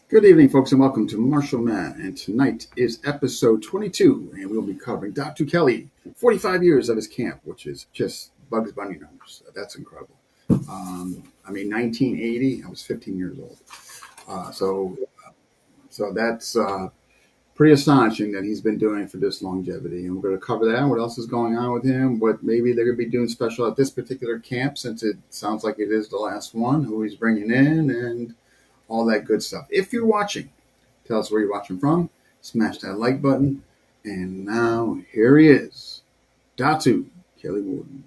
Good evening, folks, and welcome to Martial Man. And tonight is episode 22, and we'll be covering Datu Kelly, 45 years of his camp, which is just Bugs Bunny numbers. That's incredible. 1980, I was 15 years old. Uh, so, so that's pretty astonishing that he's been doing it for this longevity. And we're going to cover that. What else is going on with him? What maybe they're going to be doing special at this particular camp, since it sounds like it is the last one. Who he's bringing in, and all that good stuff. If you're watching, tell us where you're watching from. Smash that like button. And now here he is, Datu Kelly Warden.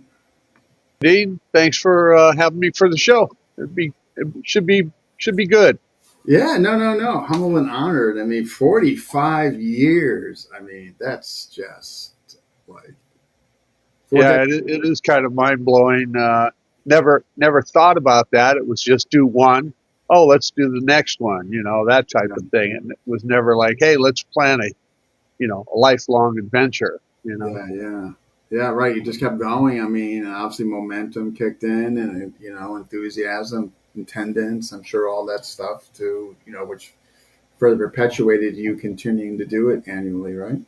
Dean, thanks for having me for the show. It should be good. Yeah, no. Humble and honored. 45 years. That's just like four Yeah, decades. it is kind of mind blowing. Never thought about that. It was just do one. Oh, let's do the next one. That type of thing. And it was never like, hey, let's plan a lifelong adventure. Yeah, right. You just kept going. Obviously momentum kicked in, and enthusiasm, attendance. I'm sure all that stuff too. Which further perpetuated you continuing to do it annually, right?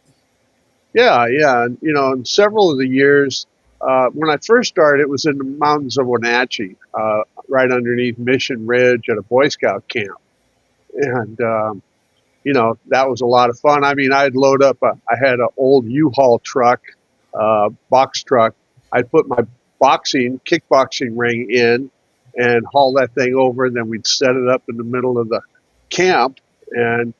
Yeah. And, in several of the years, when I first started, it was in the mountains of Wenatchee, right underneath Mission Ridge at a Boy Scout camp. And, that was a lot of fun. I'd load up, I had an old U-Haul truck, box truck. I'd put my kickboxing ring in and haul that thing over. And then we'd set it up in the middle of the camp and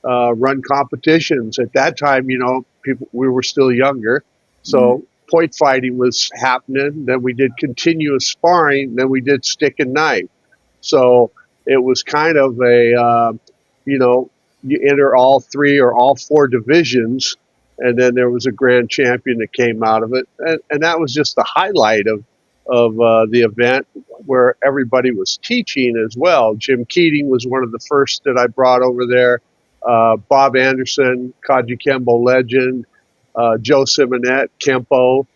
run competitions. At that time, we were still younger. Mm. So point fighting was happening. Then we did continuous sparring. Then we did stick and knife. So it was kind of you know, you enter all three or all four divisions, and then there was a grand champion that came out of it, and that was just the highlight of the event, where everybody was teaching as well. Jim Keating was one of the first that I brought over there. Bob Anderson, Kaji Kembo legend, Joe Simonette, Kempo,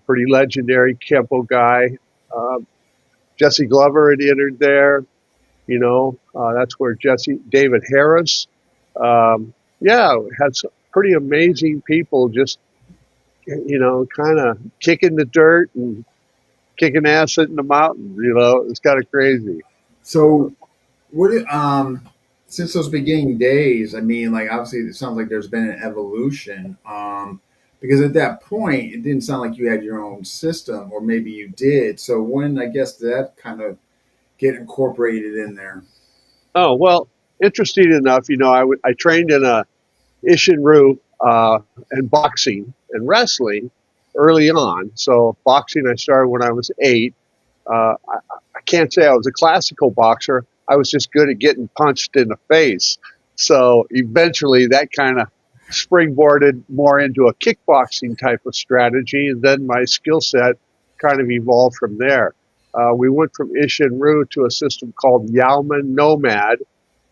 pretty legendary Kempo guy. Uh, Jesse Glover had entered there. That's where David Harris. Had some pretty amazing people just, kind of kicking the dirt and kicking ass in the mountains. It's kind of crazy. So, since those beginning days, obviously it sounds like there's been an evolution. Because at that point, it didn't sound like you had your own system, or maybe you did. So when I guess did that kind of get incorporated in there? Oh, well, interesting enough, I trained in a Ishinru and boxing and wrestling early on. So boxing, I started when I was 8. I can't say I was a classical boxer. I was just good at getting punched in the face. So eventually that kind of springboarded more into a kickboxing type of strategy. And then my skill set kind of evolved from there. We went from Ishinru to a system called Yaoman Nomad.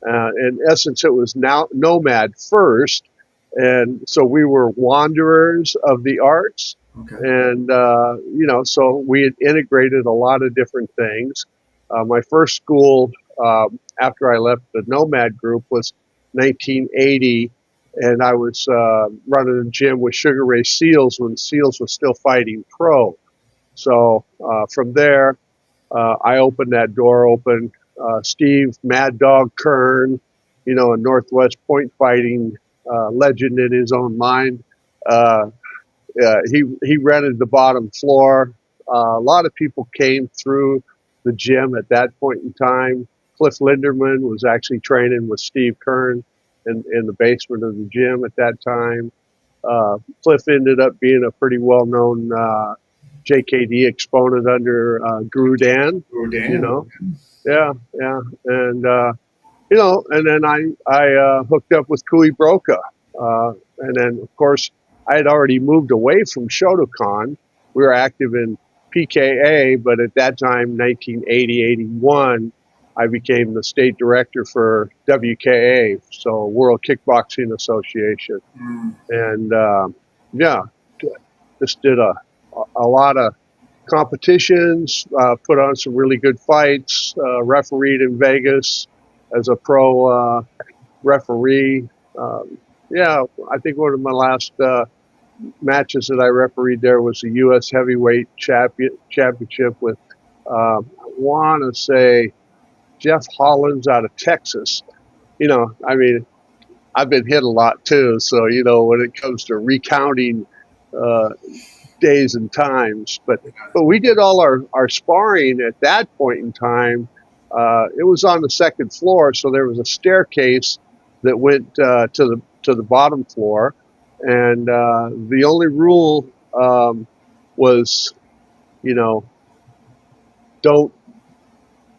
In essence, it was now Nomad first. And so we were wanderers of the arts. Okay. And, so we had integrated a lot of different things. My first school, after I left the Nomad group, was 1980. And I was running a gym with Sugar Ray Seals when Seals was still fighting pro. So from there, I opened that door open. Steve Mad Dog Kern, a Northwest point fighting legend in his own mind. Uh, he rented the bottom floor. A lot of people came through the gym at that point in time. Cliff Linderman was actually training with Steve Kern in the basement of the gym at that time. Cliff ended up being a pretty well-known JKD exponent under Guru Dan. Oh, You damn. know, yeah, and then I hooked up with Kui Broca, and then of course I had already moved away from Shotokan. We were active in PKA, but at that time, 1980, 81, I became the state director for WKA, so World Kickboxing Association, Mm. and yeah, just did a lot of competitions, put on some really good fights, refereed in Vegas, as a pro referee. Um, yeah, I think one of my last matches that I refereed there was the U.S. Heavyweight Championship with, I want to say, Jeff Hollins out of Texas. I mean, I've been hit a lot too. So, when it comes to recounting uh, days and times, but we did all our sparring at that point in time. It was on the second floor, so there was a staircase that went to the bottom floor, and the only rule was, you know, don't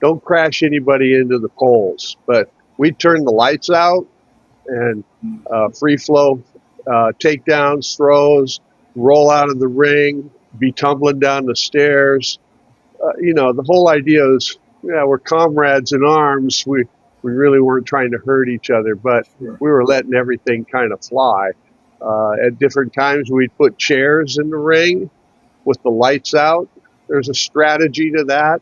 don't crash anybody into the poles. But we turned the lights out and free flow takedowns, throws, roll out of the ring, be tumbling down the stairs. The whole idea is, yeah, we're comrades in arms. We really weren't trying to hurt each other, but Sure. we were letting everything kind of fly. At different times, we'd put chairs in the ring with the lights out. There's a strategy to that.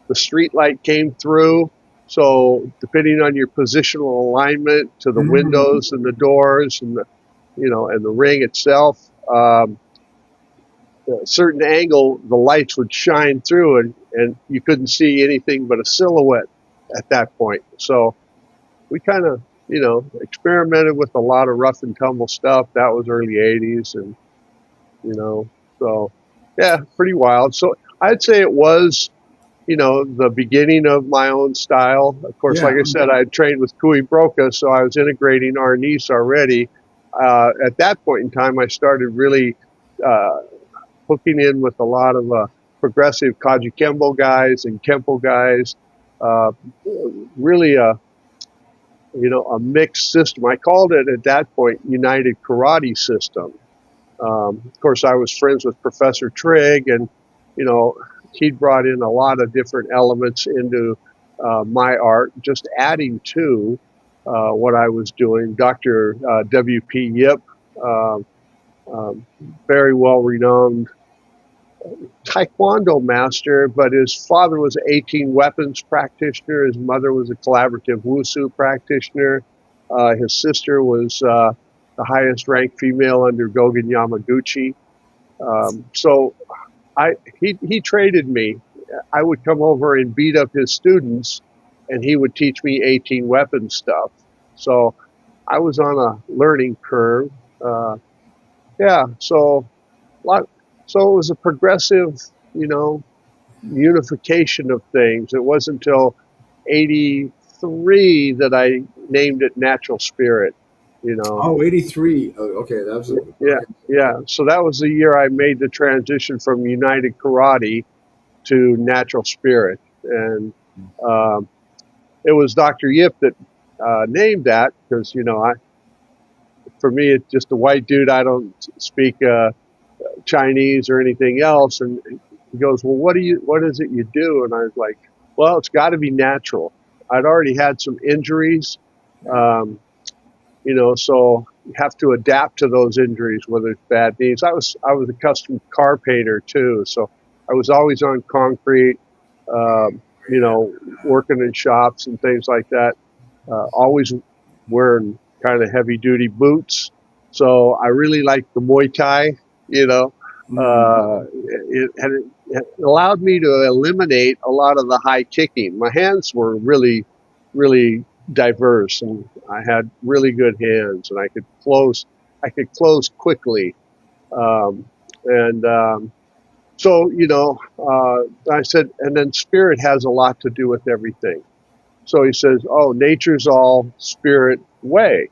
The street light came through, so depending on your positional alignment to the Mm. windows and the doors and the ring itself, a certain angle, the lights would shine through, and you couldn't see anything but a silhouette at that point. So we kind of, experimented with a lot of rough and tumble stuff. That was early '80s, and so yeah, pretty wild. So I'd say it was, the beginning of my own style. Of course, like Yeah. I said, I had trained with Kui Broca, so I was integrating our niece already. At that point in time, I started really uh, hooking in with a lot of progressive Kaji Kembo guys and Kempo guys. Uh, Really a mixed system. I called it at that point United Karate System. Of course, I was friends with Professor Trigg, and you know he'd brought in a lot of different elements into my art, just adding to what I was doing. Dr. W.P. Yip, uh, um, very well renowned Taekwondo master, but his father was an 18 weapons practitioner. His mother was a collaborative Wushu practitioner. His sister was the highest ranked female under Gogen Yamaguchi. So he traded me. I would come over and beat up his students, and he would teach me 18 weapons stuff. So I was on a learning curve. Uh, yeah, lot, so it was a progressive, you know, unification of things. It wasn't until '83 that I named it Natural Spirit. You know, Oh, 83. Oh, okay, that was yeah, okay. yeah. So that was the year I made the transition from United Karate to Natural Spirit, and um, it was Dr. Yip that named that because for me it's just a white dude. I don't speak Chinese or anything else, and he goes, "Well, what is it you do?" And I was like, "Well, it's got to be natural." I'd already had some injuries. Right. Um, so you have to adapt to those injuries, whether it's bad knees. I was a custom car painter too, so I was always on concrete, um, you know, working in shops and things like that. Always wearing kind of heavy duty boots. So I really liked the Muay Thai, you know. Mm. It allowed me to eliminate a lot of the high kicking. My hands were really, really diverse, and I had really good hands, and I could close. I could close quickly, and so I said, and then spirit has a lot to do with everything. So he says, "Oh, nature's all spirit way."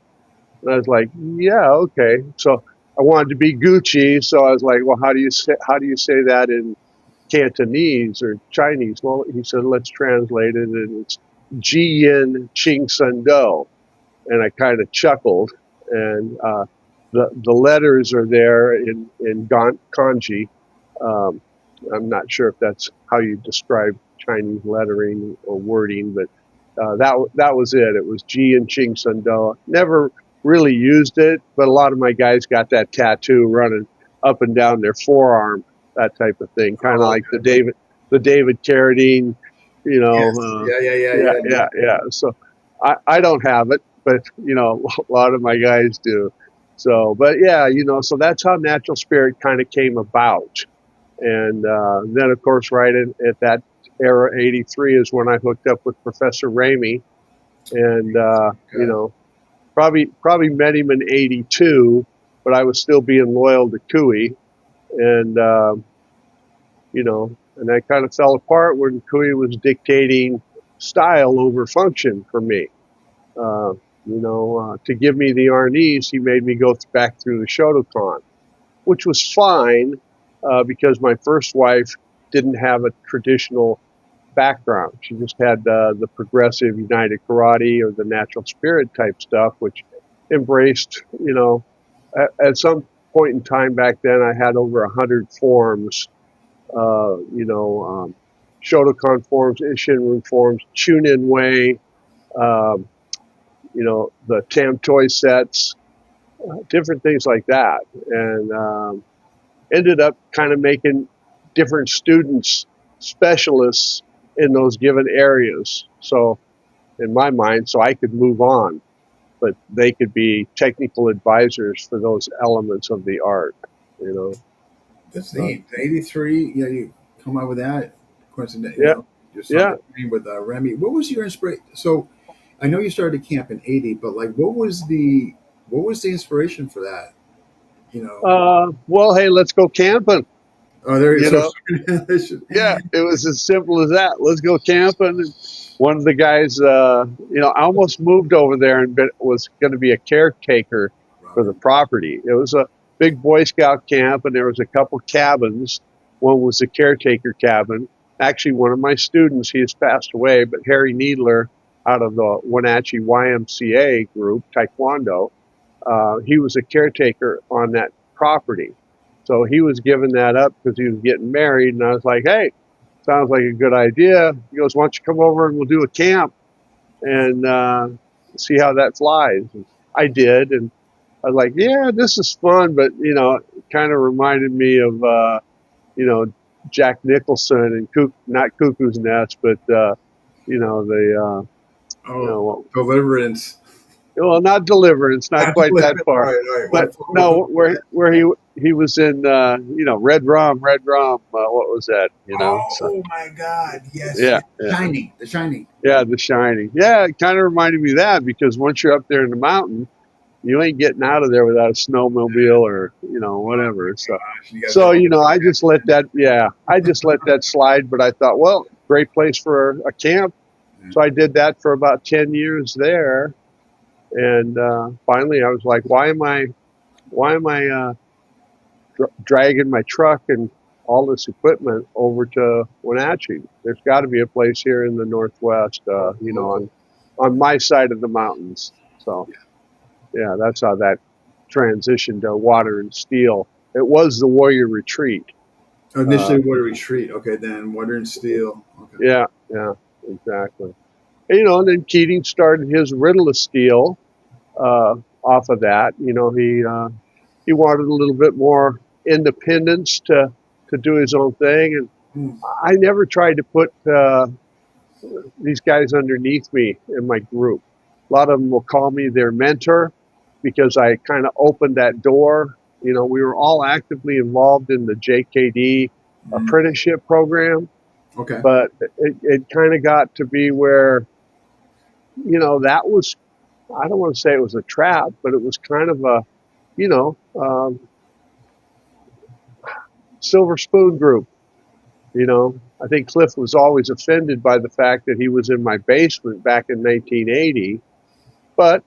And I was like, "Yeah, okay." So I wanted to be Gucci, so I was like, "Well, how do you say that in Cantonese or Chinese?" Well, he said, "Let's translate it, and it's Ji Yin Qing Sun Do." And I kind of chuckled, and the letters are there in kanji. Um, I'm not sure if that's how you describe Chinese lettering or wording, but that was it. It was Ji and Ching Sundao. Never really used it, but a lot of my guys got that tattoo running up and down their forearm, that type of thing, kind of Oh, like okay. the David Carradine, Yes. Yeah, yeah, yeah, yeah, yeah, yeah, yeah. yeah. So. I don't have it, but a lot of my guys do. So, but yeah, so that's how Natural Spirit kind of came about. And then, of course, right at that era, '83 is when I hooked up with Professor Ramey, and Okay. probably met him in '82, but I was still being loyal to Cooey, and and I kind of fell apart when Cooey was dictating style over function for me. Uh, to give me the Arnis, he made me go back through the Shotokan, which was fine because my first wife didn't have a traditional background. She just had the progressive United Karate or the Natural Spirit type stuff, which embraced, at some point in time back then, I had over 100 forms, uh, you know, um, Shotokan forms, Ishinryu forms, Chunin Way, um, the Tam toy sets, different things like that. And ended up kind of making different students specialists in those given areas. So, in my mind, so I could move on, but they could be technical advisors for those elements of the art, you know. That's Uh, neat. 83, yeah, you come up with that. Coincident, yeah, your son yeah. to train with Remy. What was your inspiration? So I know you started camp in 80, but like, what was the inspiration for that? You know, Well, hey, let's go camping. oh, there you You so know, yeah, it was as simple as that. Let's go camping. And one of the guys, I almost moved over there and was going to be a caretaker for the Robert. property. It was a big Boy Scout camp, and there was a couple cabins. One was the caretaker cabin. Actually, one of my students, he has passed away, but Harry Needler out of the Wenatchee YMCA group, Taekwondo, he was a caretaker on that property. So he was giving that up because he was getting married. And I was like, hey, sounds like a good idea. He goes, why don't you come over and we'll do a camp and see how that flies? And I did. And I was like, yeah, this is fun. But, it kind of reminded me of, you know, Jack Nicholson and not Cuckoo's Nest, but, the, Oh, what Deliverance. well, not Deliverance, not Not quite that Deliverance. All far, right, all right. but no, where he was in, Red Rum. What was that? So Oh my God! Yes, yeah, yes. yeah, Shining, The Shining. yeah, The Shining. Yeah, it kind of reminded me of that because once you're up there in the mountain, you ain't getting out of there without a snowmobile or Oh whatever. So, my gosh, you guys are so all. I just let that, yeah, I just let that slide. But I thought, well, great place for a camp. Yeah. So I did that for about 10 years there, and finally I was like, why am I dragging my truck and all this equipment over to Wenatchee? There's got to be a place here in the Northwest, Local. on my side of the mountains. So yeah, that's how that transitioned to Water and Steel. It was the Warrior Retreat. Uh, Initially, Water Retreat. Okay, then Water and Steel. Okay. yeah, yeah, exactly. And, and then Keating started his Riddle of Steel off of that. He wanted a little bit more independence to do his own thing, and Hmm. I never tried to put these guys underneath me in my group. A lot of them will call me their mentor because I kind of opened that door. We were all actively involved in the JKD Hmm. apprenticeship program, Okay. but it kind of got to be where, that was, I don't want to say it was a trap, but it was kind of a, you know, um, silver spoon group. I think Cliff was always offended by the fact that he was in my basement back in 1980, but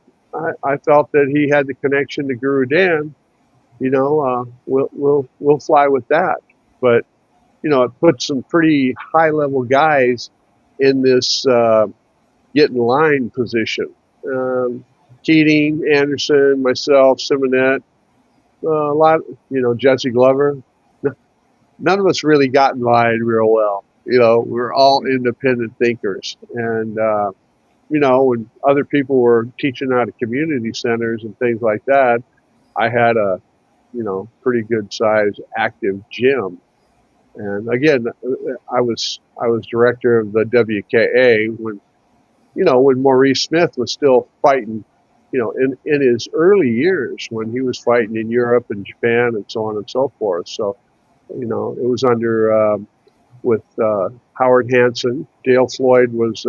I felt that he had the connection to Guru Dan. We'll fly with that. But it put some pretty high level guys in this get in line position. Keating, Anderson, myself, Simonet, a lot. Jesse Glover. None of us really got in line real well. We were all independent thinkers. And, when other people were teaching out of community centers and things like that, I had a, pretty good sized active gym. And again, I was director of the WKA when when Maurice Smith was still fighting, in his early years when he was fighting in Europe and Japan and so on and so forth. So, it was under with Howard Hansen. Dale Floyd was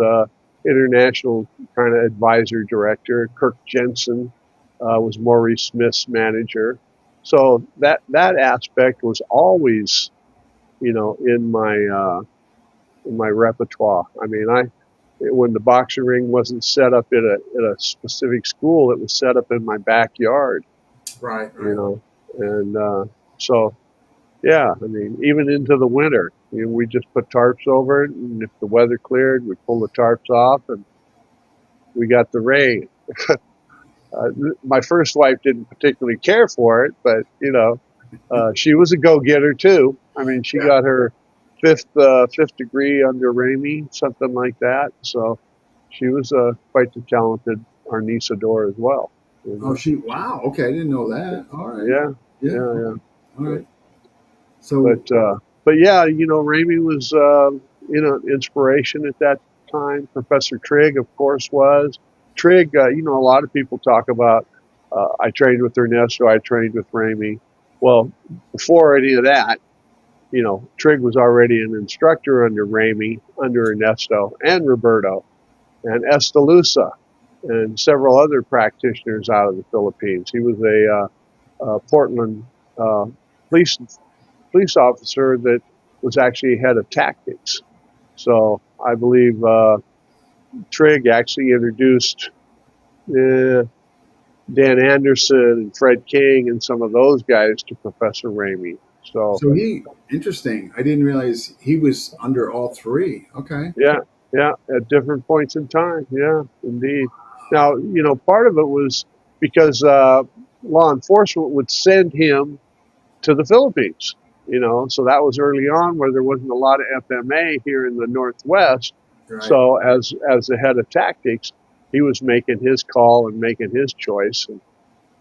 international kind of advisor director. Kirk Jensen was Maurice Smith's manager. So that aspect was always, in my repertoire. I mean, when the boxing ring wasn't set up at a specific school, it was set up in my backyard. Right, You right. know, and so yeah, I mean, even into the winter, we just put tarps over it, and if the weather cleared, we pull the tarps off, and we got the rain. Uh, my first wife didn't particularly care for it, but she was a go-getter too. I mean, she Yeah. got her fifth degree under Ramey, something like that. So she was quite the talented Arnisador as well. You Oh, know? wow. Okay, I didn't know that. All right. Yeah, Yeah. yeah, Okay. yeah. All yeah. right. So, But yeah, Ramey was inspiration at that time. Professor Trigg, of course, was. Trigg. A lot of people talk about. I trained with Ernesto. I trained with Ramey. Well, before any of that, Trigg was already an instructor under Ramey, under Ernesto, and Roberto, and Estalusa, and several other practitioners out of the Philippines. He was a Portland uh, police police officer that was actually head of tactics. So I believe Trigg actually introduced uh, Dan Anderson and Fred King and some of those guys to Professor Ramey. So interesting. I didn't realize he was under all three. Okay. yeah, yeah, at different points in time. Yeah, indeed. Now, part of it was because law enforcement would send him to the Philippines. So that was early on where there wasn't a lot of FMA here in the Northwest. Right. So as the head of tactics, he was making his call and making his choice, and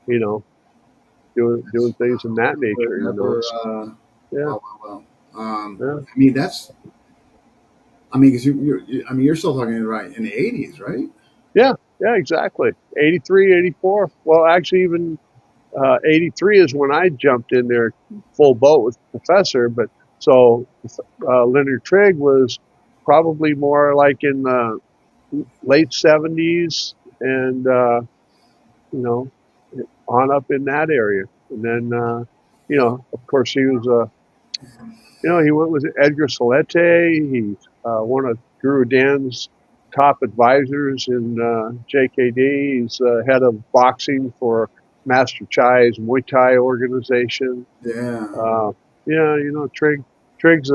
you know, doing things in that nature. Never. Yeah, Wow. Wow. Wow. yeah, I mean, that's. I mean, because I mean, you're still talking right in the '80s, right? yeah, yeah, exactly. 83, 84. Well, actually, even 83 is when I jumped in there full boat with the Professor. But so Leonard Trigg was probably more like in the late 70s and, you know, on up in that area. And then, of course, he went with Edgar Salete. He's one of Guru Dan's top advisors in JKD. He's head of boxing for Master Chai's Muay Thai organization. Yeah. Uh, yeah, Trigg's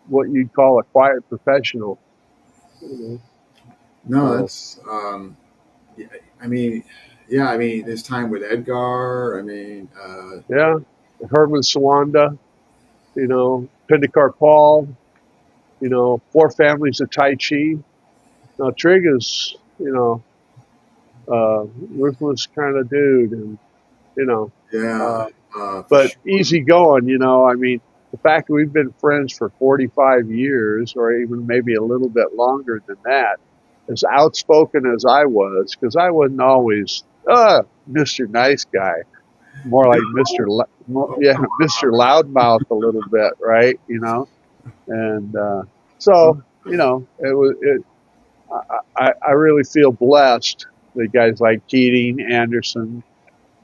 what you'd call a quiet professional. You know, No, so that's. Yeah, I mean, yeah. I mean, this time with Edgar. I mean, yeah, Herman Sawanda, Pindakar Paul, four families of Tai Chi. Now Trigg is, ruthless kind of dude, and you know, yeah, uh, for but sure. easy going. I mean, the fact that we've been friends for 45 years, or even maybe a little bit longer than that, as outspoken as I was, because I wasn't always Mr. Nice Guy, more like yeah, Mr. Loudmouth a little bit, right? And so it was it. I really feel blessed that guys like Keating, Anderson,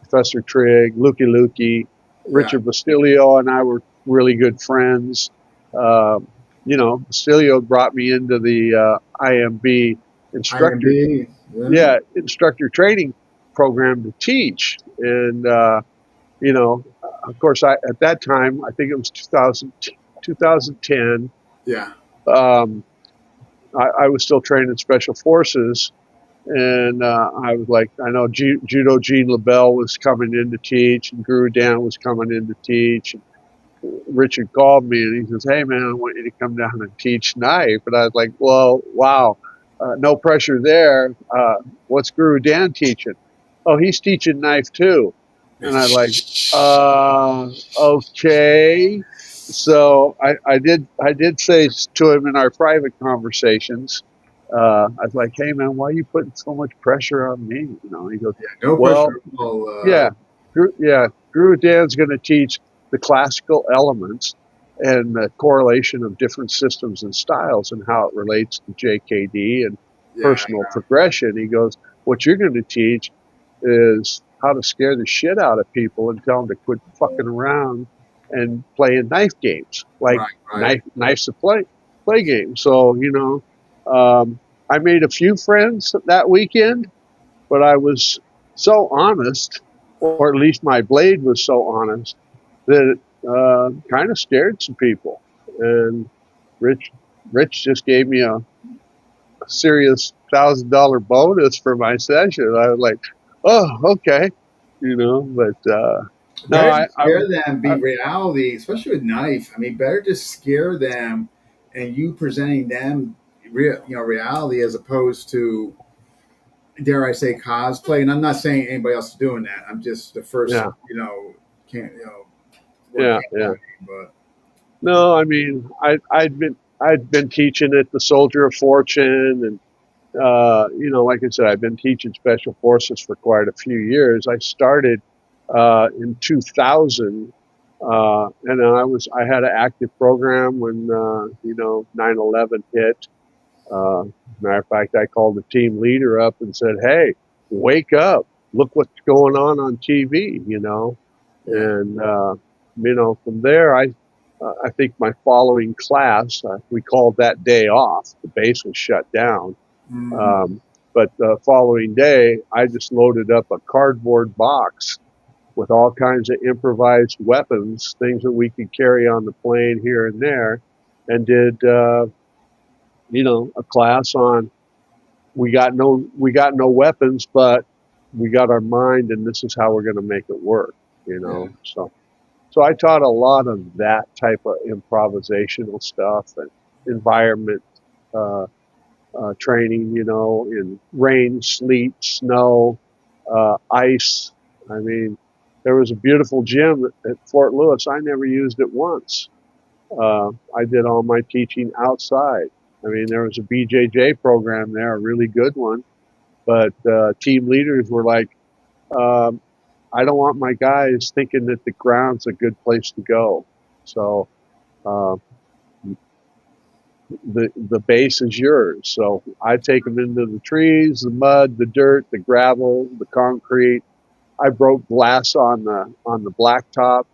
Professor Trigg, Lukey Lukey, Yeah, Richard Bastilio, and I were really good friends. Uh, Bastilio brought me into the IMB instructor, IMB. Yeah, yeah, instructor training program to teach. And, of course, at that time, I think it was 2010, yeah. um, I was still training special forces. And I was like, I know Judo Gene LaBelle was coming in to teach, and Guru Dan was coming in to teach. And Richard called me and he says, "Hey man, I want you to come down and teach knife." And I was like, "Well, wow, no pressure there. What's Guru Dan teaching?" "Oh, he's teaching knife too." And I was like, okay. So I did say to him in our private conversations, I was like, "Hey man, why are you putting so much pressure on me?" You know, he goes, Yeah, no "Well, pressure at all. yeah, Guru Dan's going to teach the classical elements and the correlation of different systems and styles and how it relates to JKD and Yeah, personal progression." He goes, "What you're going to teach is how to scare the shit out of people and tell them to quit fucking around and playing knife games, like right, right. knives to play games." So, I made a few friends that weekend, but I was so honest, or at least my blade was so honest, that it kind of scared some people. And Rich, Rich just gave me a serious $1,000 bonus for my session. I was like, oh, okay, But no, Better to scare them, be reality, especially with knife. I mean, better to scare them, and you presenting them real, reality as opposed to, dare I say, cosplay. And I'm not saying anybody else is doing that. I'm just the first, yeah, can't, word yeah, can't yeah. but No, I mean, I'd been teaching at the Soldier of Fortune, and like I said, I've been teaching special forces for quite a few years. I started in 2000, and I had an active program when 9/11 hit. Matter of fact, I called the team leader up and said, "Hey, wake up! Look what's going on TV." yeah. And from there, I think my following class, we called that day off. The base was shut down. Mm, um, but the following day, I just loaded up a cardboard box with all kinds of improvised weapons, things that we could carry on the plane here and there, and did a class on we got no weapons, but we got our mind, and this is how we're going to make it work. yeah. So I taught a lot of that type of improvisational stuff and environment. Uh, Training, in rain, sleet, snow, ice. I mean, there was a beautiful gym at Fort Lewis. I never used it once. I did all my teaching outside. I mean, there was a BJJ program there, a really good one, but team leaders were like, um, I don't want my guys thinking that the ground's a good place to go. So uh, the base is yours. So I take them into the trees, the mud, the dirt, the gravel, the concrete. I broke glass on the blacktop.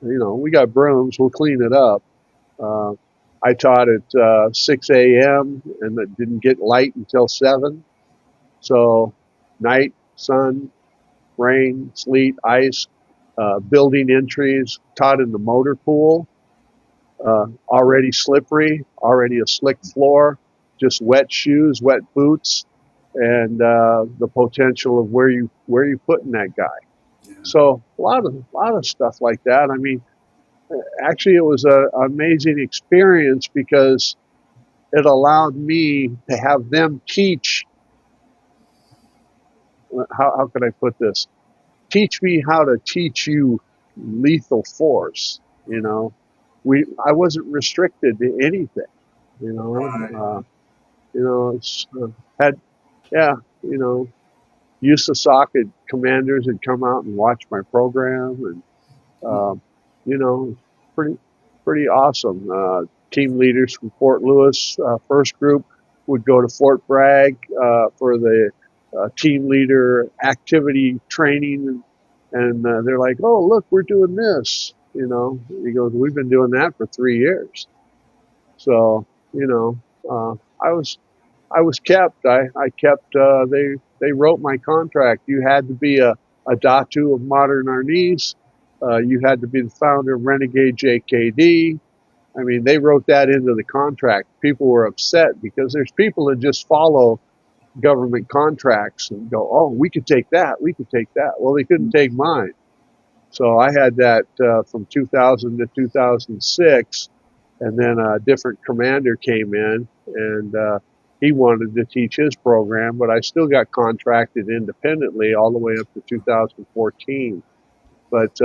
We got brooms. We'll clean it up. Uh, I taught at 6 a.m. and it didn't get light until 7. So night, sun, rain, sleet, ice, building entries. Taught in the motor pool. Already slippery, already a slick floor, just wet shoes, wet boots, and the potential of where you putting that guy. Yeah. So a lot of stuff like that. I mean, actually, it was an amazing experience because it allowed me to have them teach. How can I put this? Teach me how to teach you lethal force. I wasn't restricted to anything. You know, Right. it's had yeah, USASOC commanders had come out and watched my program, and pretty pretty awesome. Team leaders from Fort Lewis, first group, would go to Fort Bragg for the team leader activity training, and they're like, "Oh, look, we're doing this." He goes, "We've been doing that for 3 years." So, I was kept. I kept. They wrote my contract. You had to be a Datu of modern Arnis. You had to be the founder of Renegade JKD. I mean, they wrote that into the contract. People were upset because there's people that just follow government contracts and go, "Oh, we could take that. We could take that." Well, they couldn't take mine. So I had that from 2000 to 2006, and then a different commander came in, and he wanted to teach his program, but I still got contracted independently all the way up to 2014. But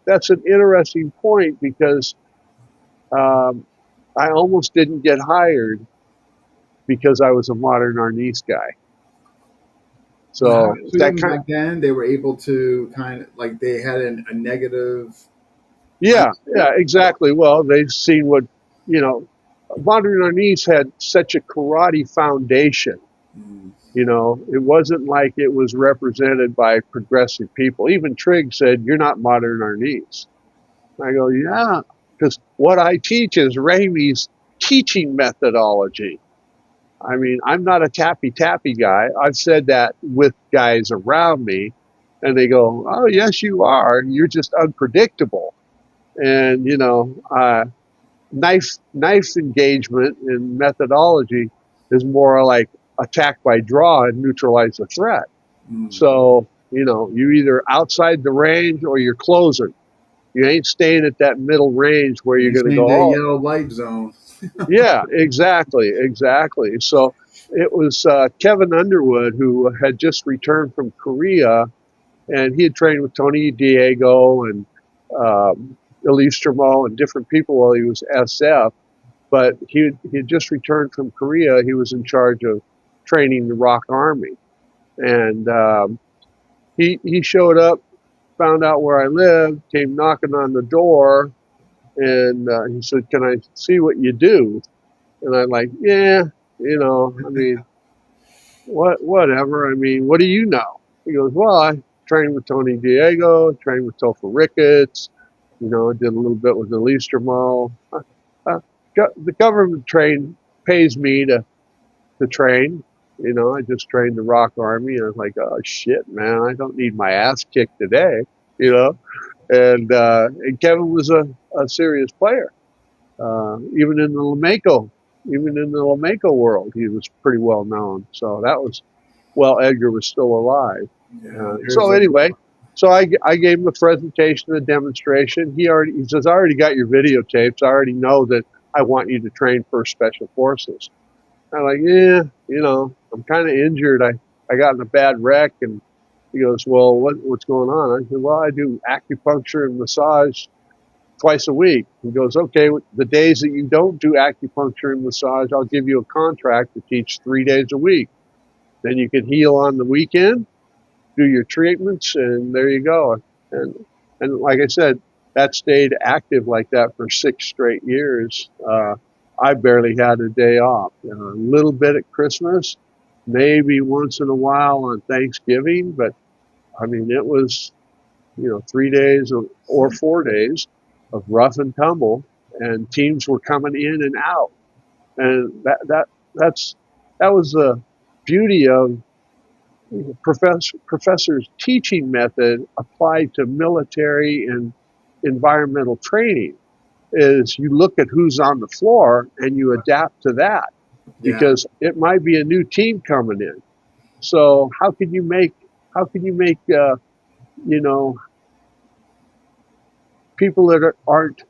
that's an interesting point because um, I almost didn't get hired because I was a modern Arnis guy. But how, So so that even kind, back then they were able to kind of like they had a negative yeah, mindset. yeah, exactly. Well, they've seen what, you know, modern Arnis had such a karate foundation. Mm, You know, it wasn't like it was represented by progressive people. Even Trigg said, "You're not modern Arnis." I go, "Yeah, because what I teach is Ramey's teaching methodology. I mean, I'm not a tappy tappy guy. I've said that with guys around me, and they go, "Oh, yes, you are. You're just unpredictable." And knife engagement and methodology is more like attack by draw and neutralize the threat. mm. So you either outside the range or you're closing. You ain't staying at that middle range where You you're ain't going to staying go, in that oh, yellow light zone. yeah, exactly, exactly. So it was Kevin Underwood who had just returned from Korea, and he had trained with Tony Diego and Elise Tremo and different people while he was SF. But he had just returned from Korea. He was in charge of training the Rock Army, and he showed up, found out where I lived, came knocking on the door, and he said, "Can I see what you do?" And I'm like, "Yeah, I mean, whatever. I mean, what do you know?" He goes, "Well, I trained with Tony Diego, trained with Topher Ricketts, did a little bit with Elise Tremo. Uh, the government pays me to train. I just trained the Rock Army." And I was like, "Oh shit, man, I don't need my ass kicked today." You know, and Kevin was a serious player. Even in the Lomako world, he was pretty well known. So that was Edgar was still alive. Yeah, there's So a anyway, so I gave him a presentation, a demonstration. He says, "I already got your videotapes. I already know that I want you to train for Special Forces." I'm like, "Yeah, I'm kind of injured. I got in a bad wreck." And he goes, "Well, what's going on?" I said, "Well, I do acupuncture and massage twice a week." He goes, "Okay, the days that you don't do acupuncture and massage, I'll give you a contract to teach 3 days a week. Then you can heal on the weekend, do your treatments, and there you go." And like I said, that stayed active like that for 6 straight years. I barely had a day off. A little bit at Christmas, maybe once in a while on Thanksgiving, but I mean, it was 3 days or 4 days of rough and tumble, and teams were coming in and out, and that's that was the beauty of professor's teaching method applied to military and environmental training. Is you look at who's on the floor and you adapt to that, yeah, because it might be a new team coming in. So how can you make you know people that aren't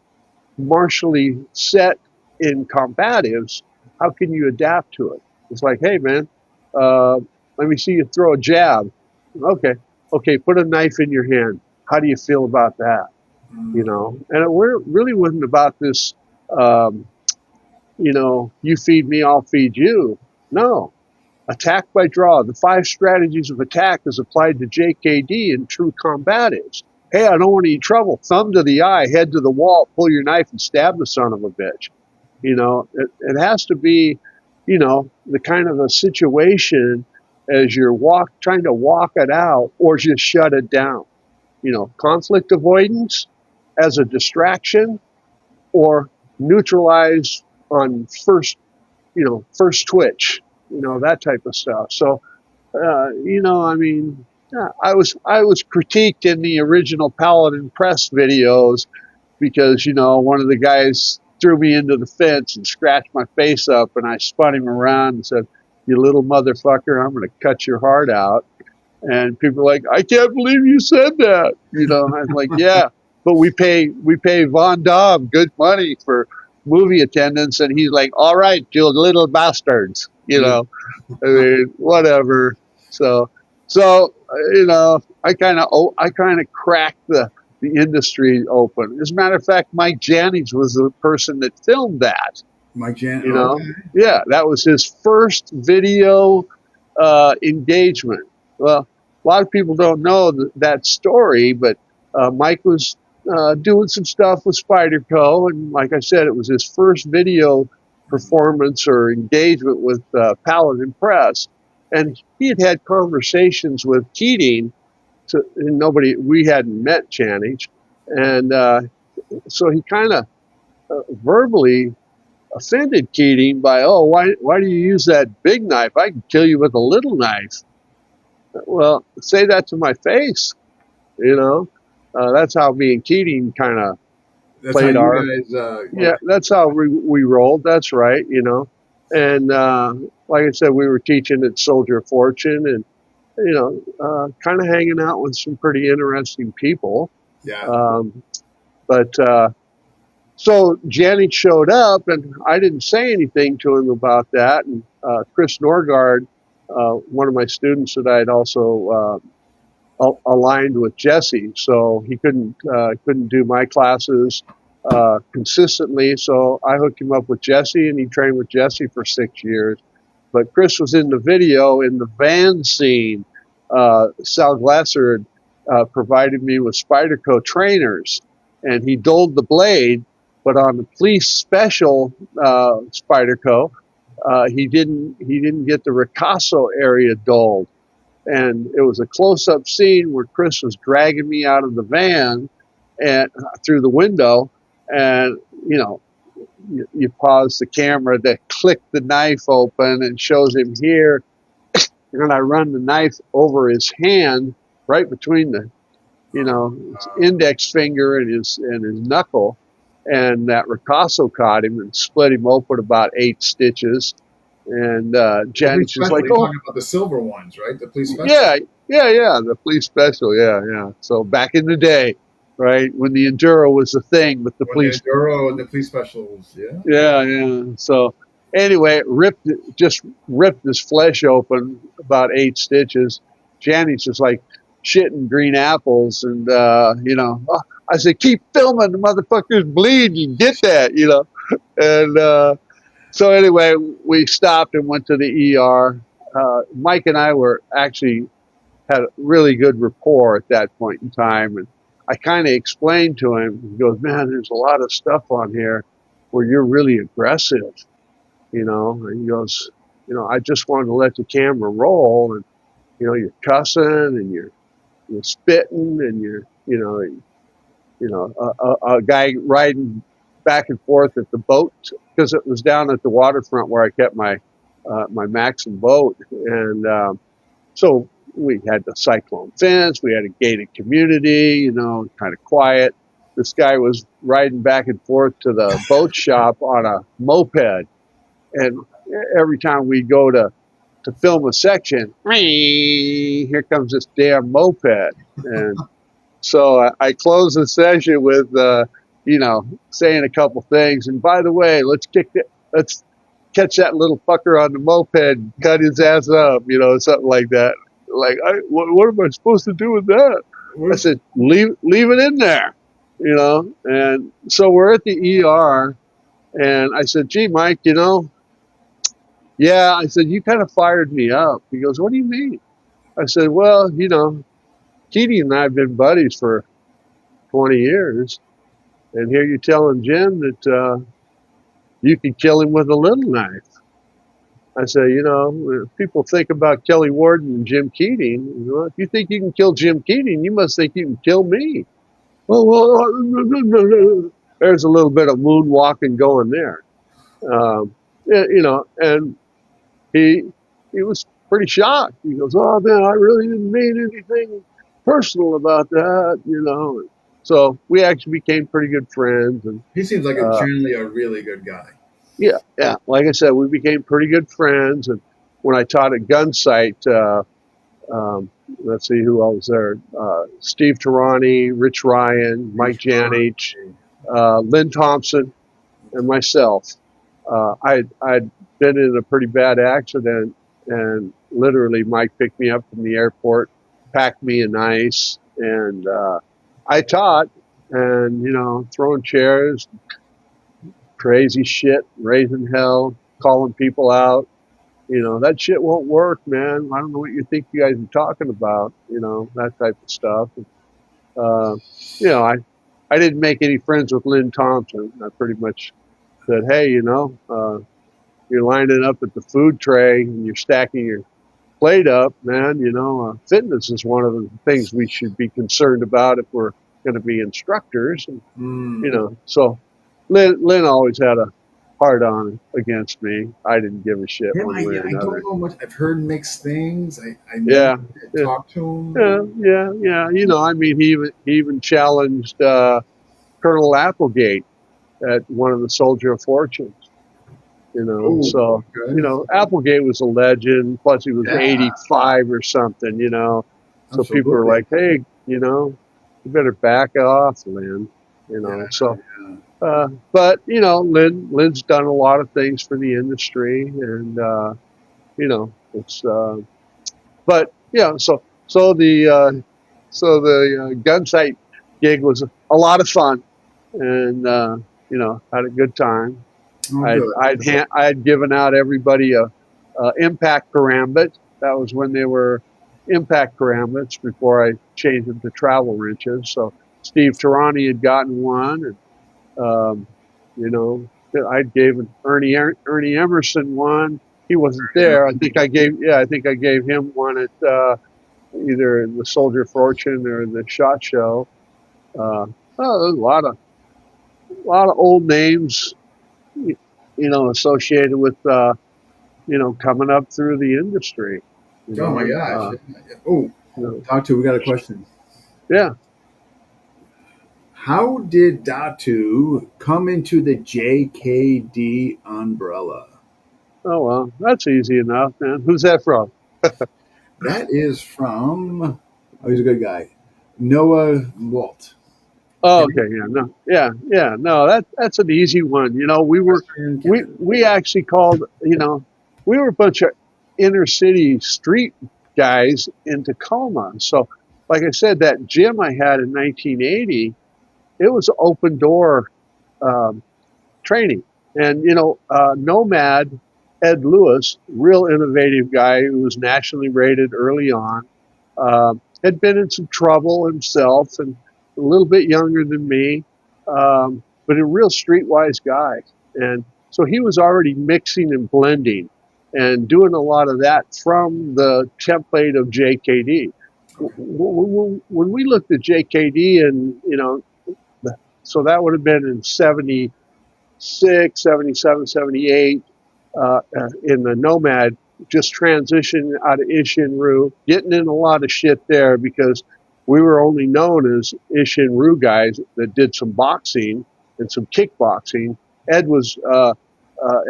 martially set in combatives, how can you adapt to it? It's like, "Hey, man, uh, let me see you throw a jab." Okay, okay, put a knife in your hand. How do you feel about that? mm, And really wasn't about this. Um, you feed me, I'll feed you. No, attack by draw. The 5 strategies of attack is applied to JKD in true combatives. Hey, I don't want any trouble. Thumb to the eye, head to the wall, pull your knife and stab the son of a bitch. It has to be, the kind of a situation as you're trying to walk it out or just shut it down. Conflict avoidance as a distraction, or neutralize on first twitch, that type of stuff. So, I mean, yeah, I was critiqued in the original Paladin Press videos because one of the guys threw me into the fence and scratched my face up, and I spun him around and said, "You little motherfucker, I'm going to cut your heart out." And people are like, "I can't believe you said that." I'm like, "Yeah, but we pay Von Damme good money for movie attendance," and he's like, "All right, you little bastards." yeah, I mean, whatever. So I kind of cracked the industry open. As a matter of fact, Mike Jannings was the person that filmed that. Mike Jan. You know, Okay. yeah, that was his first video engagement. Well, a lot of people don't know that story, but Mike was doing some stuff with Spyderco, and like I said, it was his first video performance or engagement with Paladin Press, and he had had conversations with Keating. And nobody, we hadn't met Chanich, and so he kind of verbally offended Keating by, oh, why do you use that big knife? I can kill you with a little knife. Well, say that to my face, you know. That's how me and Keating kind of That's how played you our, guys. yeah, Okay. that's how we rolled. That's right, you know. And like I said, we were teaching at Soldier of Fortune and, kind of hanging out with some pretty interesting people. Yeah. Um, but So Janet showed up, and I didn't say anything to him about that. And Chris Norgard, one of my students that I had also aligned with Jesse, so he couldn't do my classes consistently. So I hooked him up with Jesse, and he trained with Jesse for 6 years. But Chris was in the video in the van scene. Sal Glasser provided me with Spyderco trainers, and he doled the blade. But on the police special Spyderco, he didn't get the ricasso area doled, and it was a close-up scene where Chris was dragging me out of the van and through the window, and you know you pause the camera to click the knife open and shows him here, and I run the knife over his hand right between his index finger and his knuckle, and that ricasso caught him and split him open about 8 stitches. And The police Janice is special. like, You're "Oh, talking about the silver ones, right? The police special. yeah, yeah, yeah, the police special, yeah, yeah." So back in the day, right when the enduro was the thing, but the When the police, enduro and the police specials. Yeah. yeah, yeah. So anyway, just ripped his flesh open about 8 stitches. Janice is like shitting green apples, and I said, "Keep filming, the motherfucker's bleeding. You get that, you know." And so anyway, we stopped and went to the ER. Mike and I were actually had a really good rapport at that point in time. And I kind of explained to him, he goes, "Man, there's a lot of stuff on here where you're really aggressive, you know." And he goes, "I just wanted to let the camera roll, and, you're cussing and you're spitting and a guy riding back and forth at the boat, because it was down at the waterfront where I kept my Maxim boat. And, so we had the cyclone fence, we had a gated community, kind of quiet. This guy was riding back and forth to the boat shop on a moped. And every time we go to film a section, here comes this damn moped. And so I closed the session with, saying a couple things. And by the way, let's catch that little fucker on the moped and cut his ass up, something like that. Like, what am I supposed to do with that? I said, leave it in there, And so we're at the ER, and I said, "Gee, Mike, yeah." I said, "You kind of fired me up." He goes, "What do you mean?" I said, "Well, Keating and I have been buddies for 20 years, and here you're telling Jim that you can kill him with a little knife." I say, people think about Kelly Warden and Jim Keating. If you think you can kill Jim Keating, you must think you can kill me. Well, there's a little bit of moonwalking going there. And he was pretty shocked. He goes, "Oh man, I really didn't mean anything personal about that." So we actually became pretty good friends, and He seems like uh, generally a really good guy. yeah, yeah. Like I said, we became pretty good friends. And when I taught at Gunsight, um, let's see who else was there: Steve Tarani, Rich Ryan, Mike Janich, Lynn Thompson, and myself. I'd been in a pretty bad accident, and literally Mike picked me up from the airport, packed me in ice, and I taught, and throwing chairs, crazy shit, raising hell, calling people out. That shit won't work, man. I don't know what you think you guys are talking about. That type of stuff. Uh, you know, I I didn't make any friends with Lynn Thompson. I pretty much said, hey, you're lining up at the food tray and you're stacking your plate up, man. Fitness is one of the things we should be concerned about if we're going to be instructors. And, Mm. so Lynn always had a hard on against me. I didn't give a shit Him, one way or I don't another. know much. I've heard mixed things. I never Yeah, yeah, talked to him. yeah. I mean, he even challenged Colonel Applegate at one of the Soldier of Fortunes. Oh, So okay. Applegate was a legend. Plus, he was Yeah, 85 or something. So people were absolutely. like, hey, you better back off, Lynn. Yeah, So yeah. but Lynn's done a lot of things for the industry, and it's but yeah, so the gun sight gig was a lot of fun, and had a good time. Oh, I'd good. I'd Good. ha- I'd given out everybody a impact karambit. That was when they were impact karambits before I changed them to travel wrenches. So Steve Tarani had gotten one, and um, you know, I gave Ernie Emerson one. He wasn't there. I think I gave him one at either the Soldier Fortune or the Shot Show. There's a lot of old names, associated with coming up through the industry. You Oh my know, gosh. uh, Oh, you know, talk to. We got a question. yeah. How did Datu come into the JKD umbrella? Oh well, that's easy enough, man. Who's that from? That is from. Oh, he's a good guy. Noah Walt. Oh, okay, yeah, no, yeah, no, that's an easy one. Western Canada. We actually called, we were a bunch of inner city street guys in Tacoma. So, like I said, that gym I had in 1980, it was open door um, training, and Nomad Ed Lewis, real innovative guy who was nationally rated early on, had been in some trouble himself and a little bit younger than me, but a real streetwise guy. And so he was already mixing and blending and doing a lot of that from the template of JKD. Okay. When we looked at JKD, and, so that would have been in 76, 77, 78, in the Nomad, just transitioning out of Ishinru, getting in a lot of shit there because we were only known as Ishinru guys that did some boxing and some kickboxing. Ed was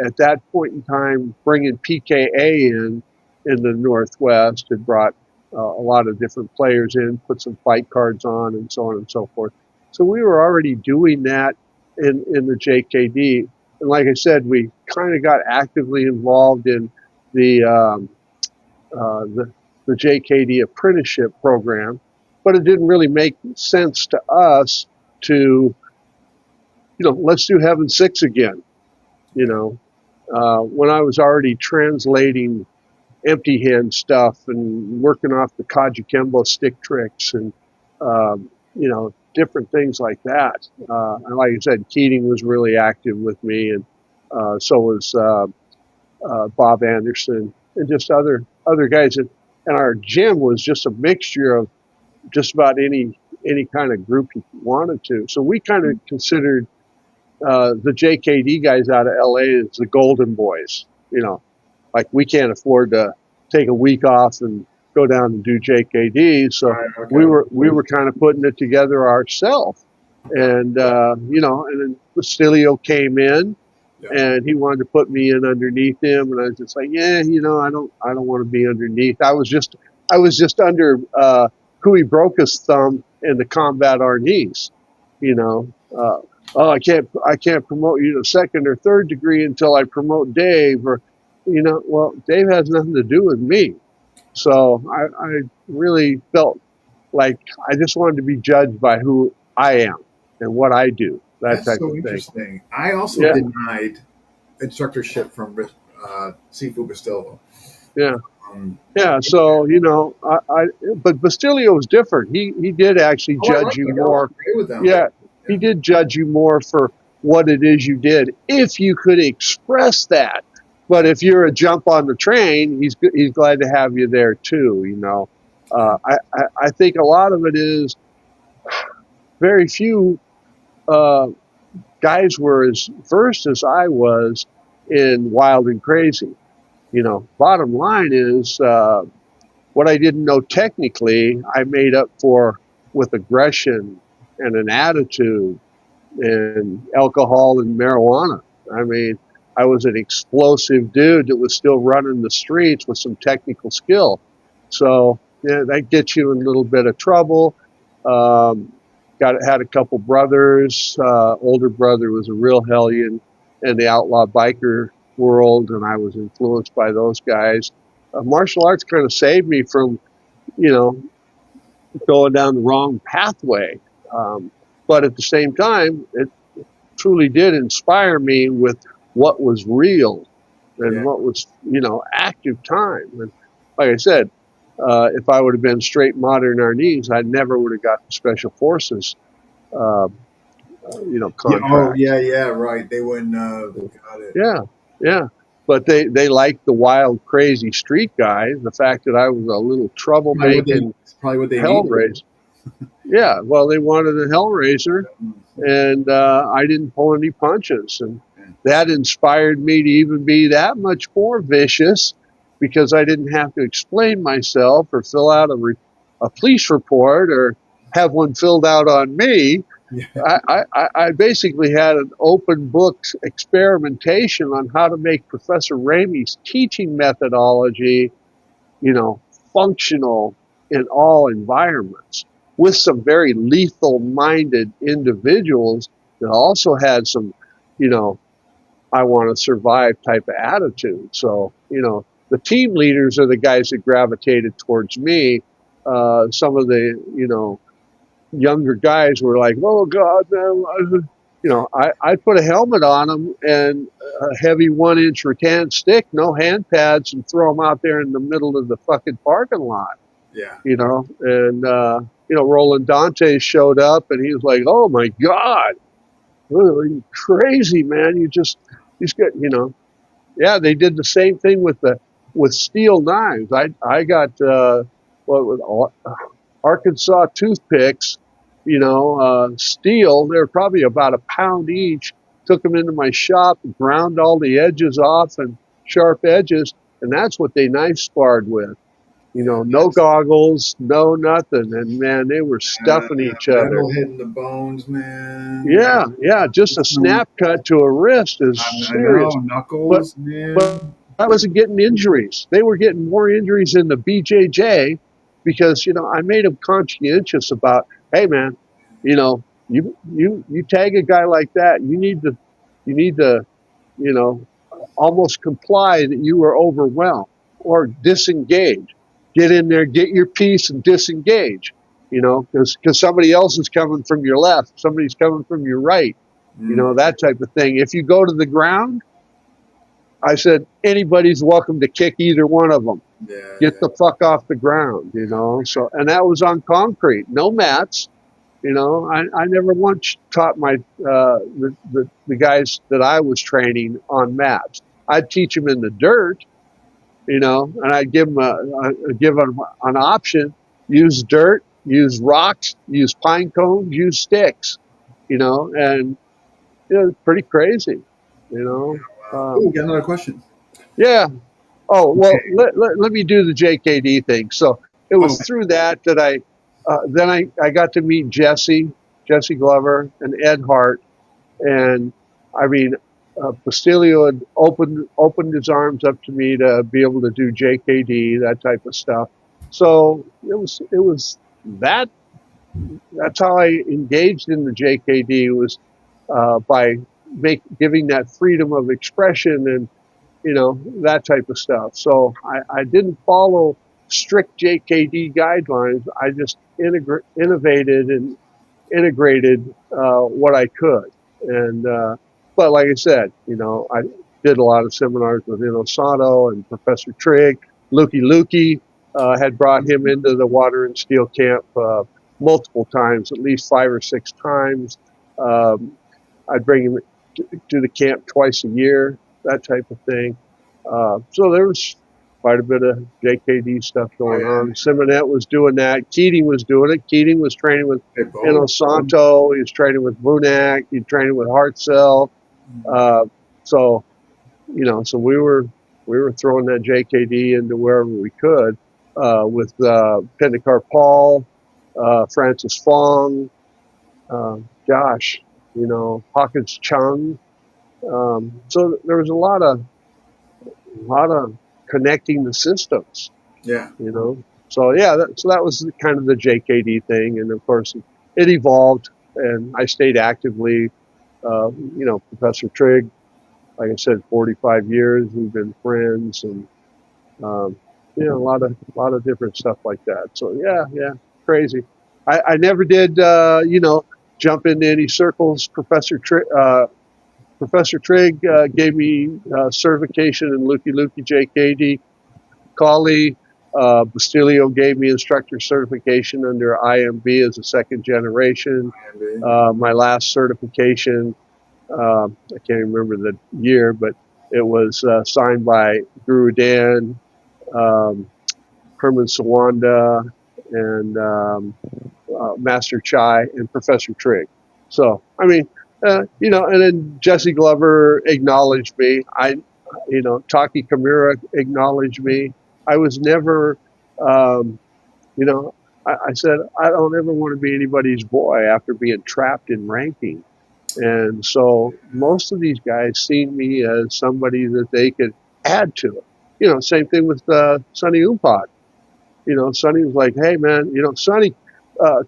at that point in time bringing PKA in the Northwest, had brought a lot of different players in, put some fight cards on, and so on and so forth. So we were already doing that in the JKD. And like I said, we kind of got actively involved in the um, uh, the, the JKD apprenticeship program, but it didn't really make sense to us to let's do Heaven Six again. You Yeah. know, when I was already translating empty hand stuff and working off the Kajikembo stick tricks and different things like that. And like I said, Keating was really active with me, and so was Bob Anderson and just other guys. And our gym was just a mixture of just about any kind of group you wanted to. So we kind of considered the JKD guys out of LA as the Golden Boys. Like we can't afford to take a week off and go down and do JKD. So Right. we Okay. were we were kind of putting it together ourselves. Yeah. And and then Bastilio came in Yeah. and he wanted to put me in underneath him, and I was just like, yeah, I don't want to be underneath. I was just under Cooey broke his thumb in the combat Arnis, you know. Oh, I can't promote you to second or third degree until I promote Dave, or well, Dave has nothing to do with me. So I really felt like I just wanted to be judged by who I am and what I do, that That's type so of thing. interesting. I also Yeah, denied instructorship from Sifu Bastillo. yeah. Um, Yeah, so but Bastilio was different. He did actually oh, I judge like you that. I was more. great with them. Yeah, he Yeah, did judge you more for what it is you did if you could express that. But if you're a jump on the train, he's glad to have you there too. yeah, I think a lot of it is very few uh, guys were as versed as I was in Wild and Crazy. Bottom line is. What I didn't know technically, I made up for with aggression and an attitude and alcohol and marijuana. I mean, I was an explosive dude that was still running the streets with some technical skill. So yeah, that gets you in a little bit of trouble. Um, had a couple brothers. Older brother was a real hellion in the outlaw biker world, and I was influenced by those guys. Martial arts kind of saved me from you know going down the wrong pathway. Um, but at the same time, it truly did inspire me with what was real and yeah. what was, active time. And like I said, if I would have been straight modern Arnese, I never would have got the special forces, uh, Yeah. Oh, contract. yeah, yeah. Right. They wouldn't. Got it. Yeah, yeah. But they liked the wild, crazy street guys. The fact that I was a little Probably what they. troublemaking Probably what they needed. hellraiser. Yeah, well, they wanted a hellraiser, and I didn't pull any punches, and Yeah. that inspired me to even be that much more vicious because I didn't have to explain myself or fill out a police report or have one filled out on me. Yeah. I basically had an open book experimentation on how to make Professor Ramey's teaching methodology, you know, functional in all environments with some very lethal minded individuals that also had some, you know, I want to survive type of attitude. So, the team leaders are the guys that gravitated towards me. Some of the, younger guys were like, oh God, man. I'd put a helmet on them and a heavy 1-inch rattan stick, no hand pads, and throw them out there in the middle of the fucking parking lot, Yeah. and, Roland Dante showed up and he was like, oh my God, you crazy, man. He's got, yeah, they did the same thing with steel knives. I got, what was Arkansas toothpicks, steel. They're probably about a pound each. Took them into my shop, ground all the edges off and sharp edges, and that's what they knife sparred with. Yeah. No goggles, no nothing, and man, they were stuffing each other. Metal hitting the bones, man. Yeah, yeah, just a snap cut to a wrist is I serious. know But knuckles, but man. I wasn't getting injuries. They were getting more injuries in the BJJ because I made them conscientious about, hey man, you tag a guy like that, you need to you know almost comply that you were overwhelmed or disengage. Get in there, get your piece, and disengage. Because somebody else is coming from your left, somebody's coming from your right. Mm, That type of thing. If you go to the ground, I said, anybody's welcome to kick either one of them. yeah, Get yeah, the fuck off the ground, yeah. So, and that was on concrete, no mats. I never once taught the guys that I was training on mats. I'd teach them in the dirt, and I'd give them give them an option: use dirt, use rocks, use pine cones, use sticks, and it's pretty crazy, you know. Oh, we Um, got another question. yeah, Oh, well, Okay. let me do the JKD thing. So it Oh, was through that I got to meet Jesse Glover, and Ed Hart. And I mean, Bastilio had opened his arms up to me to be able to do JKD, that type of stuff. So it was that that's how I engaged in the JKD was by giving that freedom of expression and that type of stuff. So I didn't follow strict JKD guidelines. I just innovated and integrated what I could. And but like I said, I did a lot of seminars with Inosanto and Professor Trigg. Lukey had brought him into the water and steel camp multiple times, at least 5 or 6 times. Um, I'd bring him to the camp twice a year, that type of thing. So there was quite a bit of JKD stuff Oh going yeah, on. Simonette was doing that. Keating was doing it. Keating was training with they both. Santo. He was training with Vunak. He was training with Hartzell. Uh, so so we were throwing that JKD into wherever we could with Pendekar Paul, Francis Fong, gosh, Hawkins Chung. So there was a lot of connecting the systems, Yeah. you know. So yeah, so that was kind of the JKD thing, and of course it evolved, and I stayed actively. Professor Trigg, like I said, 45 years. We've been friends, and um, a lot of different stuff like that. So yeah, crazy. I never did, jump into any circles. Professor Trigg gave me certification in Lukey Lukey JKD. Colley Bastilio gave me instructor certification under IMB as a second generation. My last certification, I can't remember the year, but it was signed by Guru Dan, um, Herman Sawanda, and Master Chai and Professor Trigg. So, I mean, and then Jesse Glover acknowledged me. Taki Kamura acknowledged me. I was never, um, you know, I said, I don't ever want to be anybody's boy after being trapped in ranking. And so most of these guys seen me as somebody that they could add to it. Same thing with Sonny Umpad. Sonny was like, hey, man, Sonny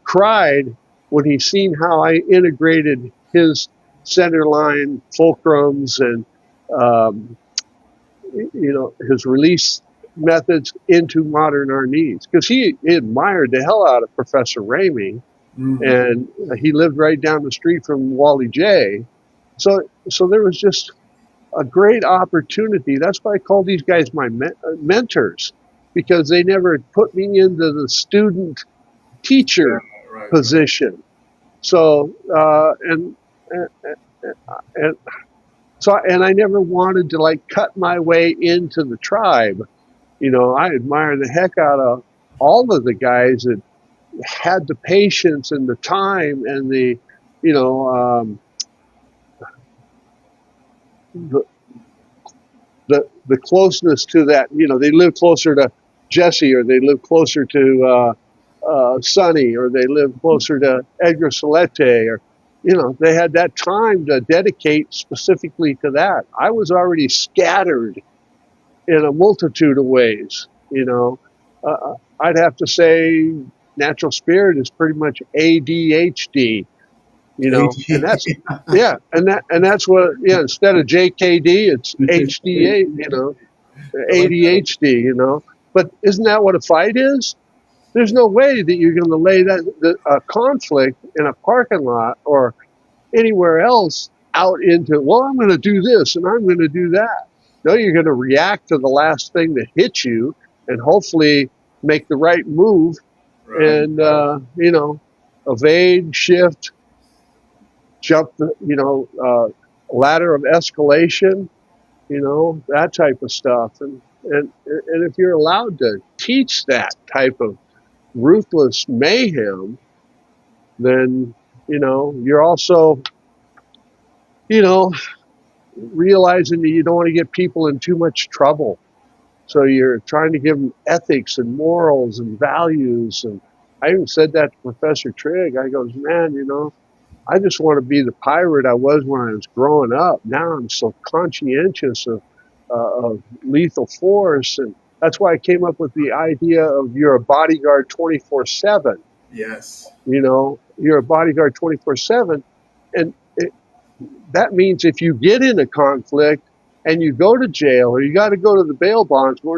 cried when he seen how I integrated his center line fulcrums and, um, his release methods into modern Arnis. Because he admired the hell out of Professor Ramey, Mm-hmm. and he lived right down the street from Wally J. So there was just a great opportunity. That's why I call these guys my mentors, because they never put me into the student Yeah. teacher Right. Right. position. So and and I never wanted to like cut my way into the tribe. I admire the heck out of all of the guys that had the patience and the time and you know the the closeness to that. They live closer to Jesse, or they live closer to Sonny, or they live closer to Edgar Salete, or they had that time to dedicate specifically to that. I was already scattered in a multitude of ways. I'd have to say natural spirit is pretty much ADHD. And that's yeah, and that's what instead of JKD, it's HDA. I like that. ADHD. But isn't that what a fight is? There's no way that you're going to lay a conflict in a parking lot or anywhere else out into, well, I'm going to do this and I'm going to do that. No, you're going to react to the last thing that hits you and hopefully make the right move Right. and, evade, shift, jump, ladder of escalation, that type of stuff. And if you're allowed to teach that type of ruthless mayhem, then, you're also, you know, realizing that you don't want to get people in too much trouble. So you're trying to give them ethics and morals and values. And I even said that to Professor Trigg. I goes, man, I just want to be the pirate I was when I was growing up. Now I'm so conscientious of lethal force. And that's why I came up with the idea of you're a bodyguard 24/7. Yes. You're a bodyguard 24/7. And that means if you get in a conflict and you go to jail, or you got to go to the bail bondsman,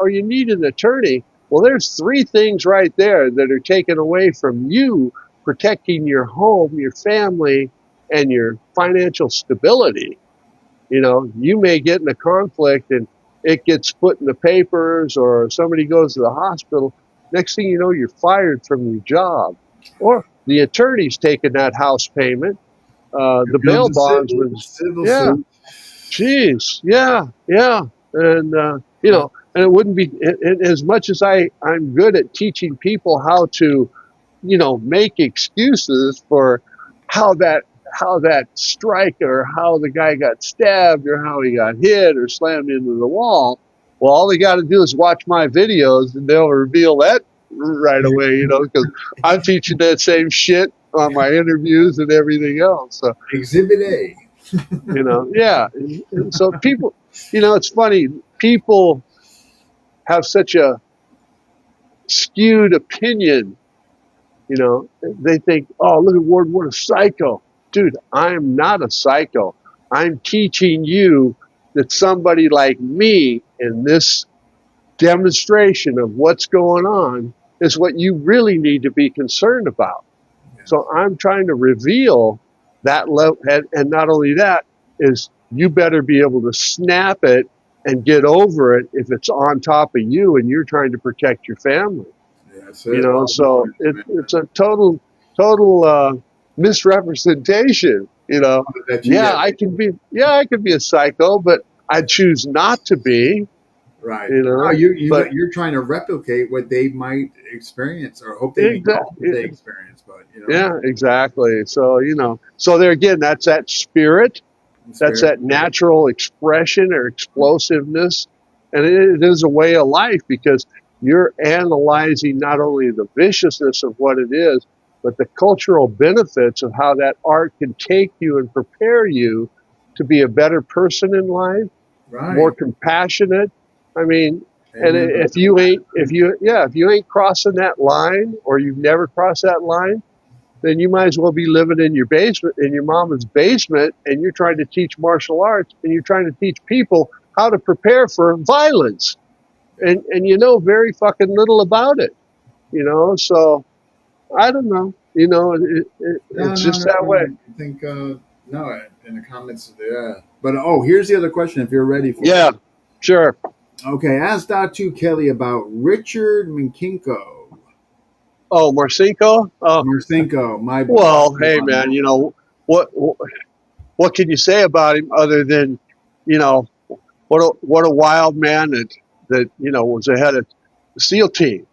or you need an attorney, well, there's three things right there that are taken away from you protecting your home, your family, and your financial stability. You may get in a conflict and it gets put in the papers or somebody goes to the hospital. Next thing you know, you're fired from your job, or the attorney's taking that house payment. Here The comes bail a bondsman, civil yeah, suit. geez, yeah, yeah. And, and it wouldn't be, and as much as I'm good at teaching people how to, make excuses for how that how that strike or how the guy got stabbed or how he got hit or slammed into the wall. Well, all they got to do is watch my videos and they'll reveal that right away, because I'm teaching that same shit on my interviews and everything else. So, Exhibit A. yeah. And so people, it's funny. People have such a skewed opinion. They think, oh, look at Ward, what a psycho. Dude, I'm not a psycho. I'm teaching you that somebody like me in this demonstration of what's going on is what you really need to be concerned about. So I'm trying to reveal that level. And not only that, is you better be able to snap it and get over it if it's on top of you and you're trying to protect your family. Yeah, that's it. Well, So it's a total misrepresentation. that you Yeah, get I could be a psycho, but I choose not to be. right. No, But you're trying to replicate what they might experience or hope they don't what exactly, they experience, but yeah, exactly. So there again, that's that spirit. it's That's fair. that natural expression or explosiveness. And it is a way of life because you're analyzing not only the viciousness of what it is, but the cultural benefits of how that art can take you and prepare you to be a better person in life, more Right. compassionate. I mean, and Amen, brother. if you ain't crossing that line or you've never crossed that line, then you might as well be living in your basement, in your mama's basement, and you're trying to teach martial arts and you're trying to teach people how to prepare for violence. Yeah. And you know very fucking little about it, So I don't know, No, it's no, just no, that way. no. I think no in the comments. Yeah. But here's the other question. If you're ready for it. Yeah, sure. Okay. Ask Datu Kelly about Richard Minkinko. Oh, Marcinko. Marcinko, my Well, buddy. hey man, what what can you say about him other than, you know, what a wild man that was ahead of the SEAL team.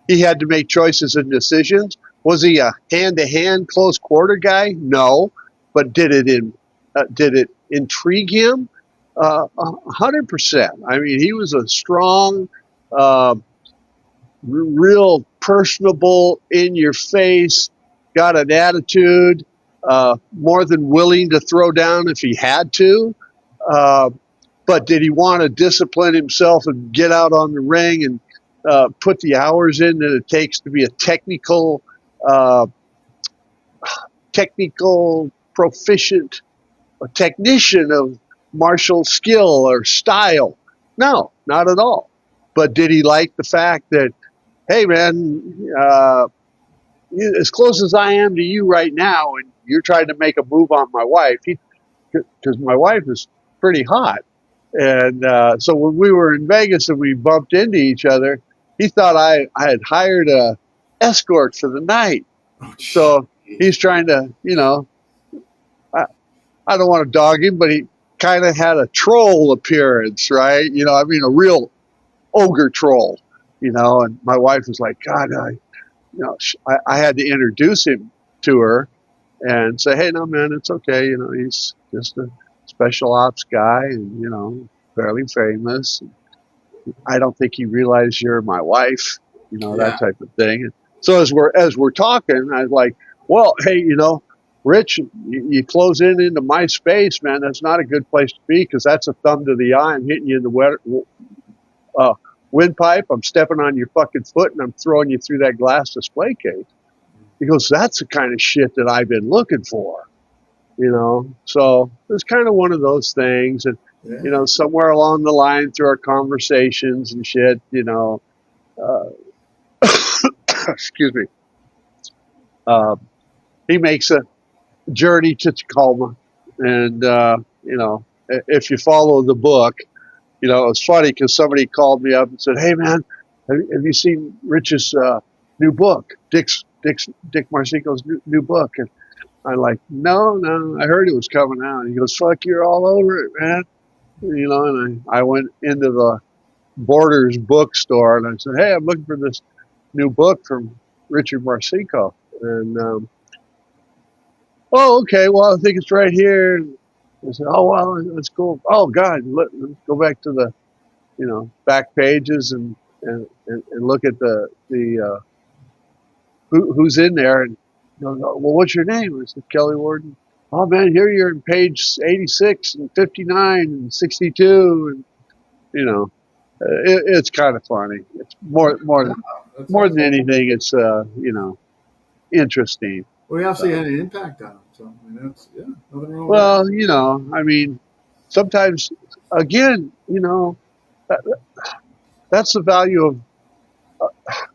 He had to make choices and decisions. Was he a hand-to-hand, close-quarter guy? No, but did it intrigue him? 100%. I mean, he was a strong, uh, real personable, in your face, got an attitude, more than willing to throw down if he had to. Uh, but did he want to discipline himself and get out on the ring and put the hours in that it takes to be a uh, technical proficient, a technician of martial skill or style? No, not at all. But did he like the fact that, hey man, as close as I am to you right now, and you're trying to make a move on my wife, because my wife is pretty hot. And so when we were in Vegas and we bumped into each other, he thought I had hired a escort for the night. Oh, So jeez. he's trying to, I, I don't want to dog him, but he kind of had a troll appearance, right? I mean, a real ogre troll, And my wife was like, God, I had to introduce him to her and say, hey, no, man, it's okay. He's just a special ops guy and, fairly famous. I don't think he realized you're my wife, that Yeah. type of thing. And so as we're talking, I was like, well, hey, Rich, you close in into my space, man. That's not a good place to be because that's a thumb to the eye. I'm hitting you in the uh, windpipe. I'm stepping on your fucking foot and I'm throwing you through that glass display case. He goes, that's the kind of shit that I've been looking for. So it's kind of one of those things. And, Yeah. somewhere along the line through our conversations and shit, uh, excuse me, uh, he makes journey to Tacoma, and if you follow the book, it was funny because somebody called me up and said, "Hey, man, have you seen Rich's new book, Dick Marcinko's new book?" And I'm like, "No, no, I heard it was coming out." And he goes, "Fuck, you're all over it, man." And I went into the Borders bookstore and I said, "Hey, I'm looking for this new book from Richard Marcinko." And oh, okay, well, I think it's right here. And I said, "Oh, well, that's cool. Oh, God, let's go back to the back pages and look at the who's in there." And well, what's your name? I said, "Kelly Warden." "Oh, man, here you're in page 86 and 59 and 62, and it's kind of funny. It's That's more than awesome. anything. It's interesting. We obviously Uh, had an impact on him. So I mean, that's yeah, nothing wrong with that. well, I mean, sometimes again, that, that's the value of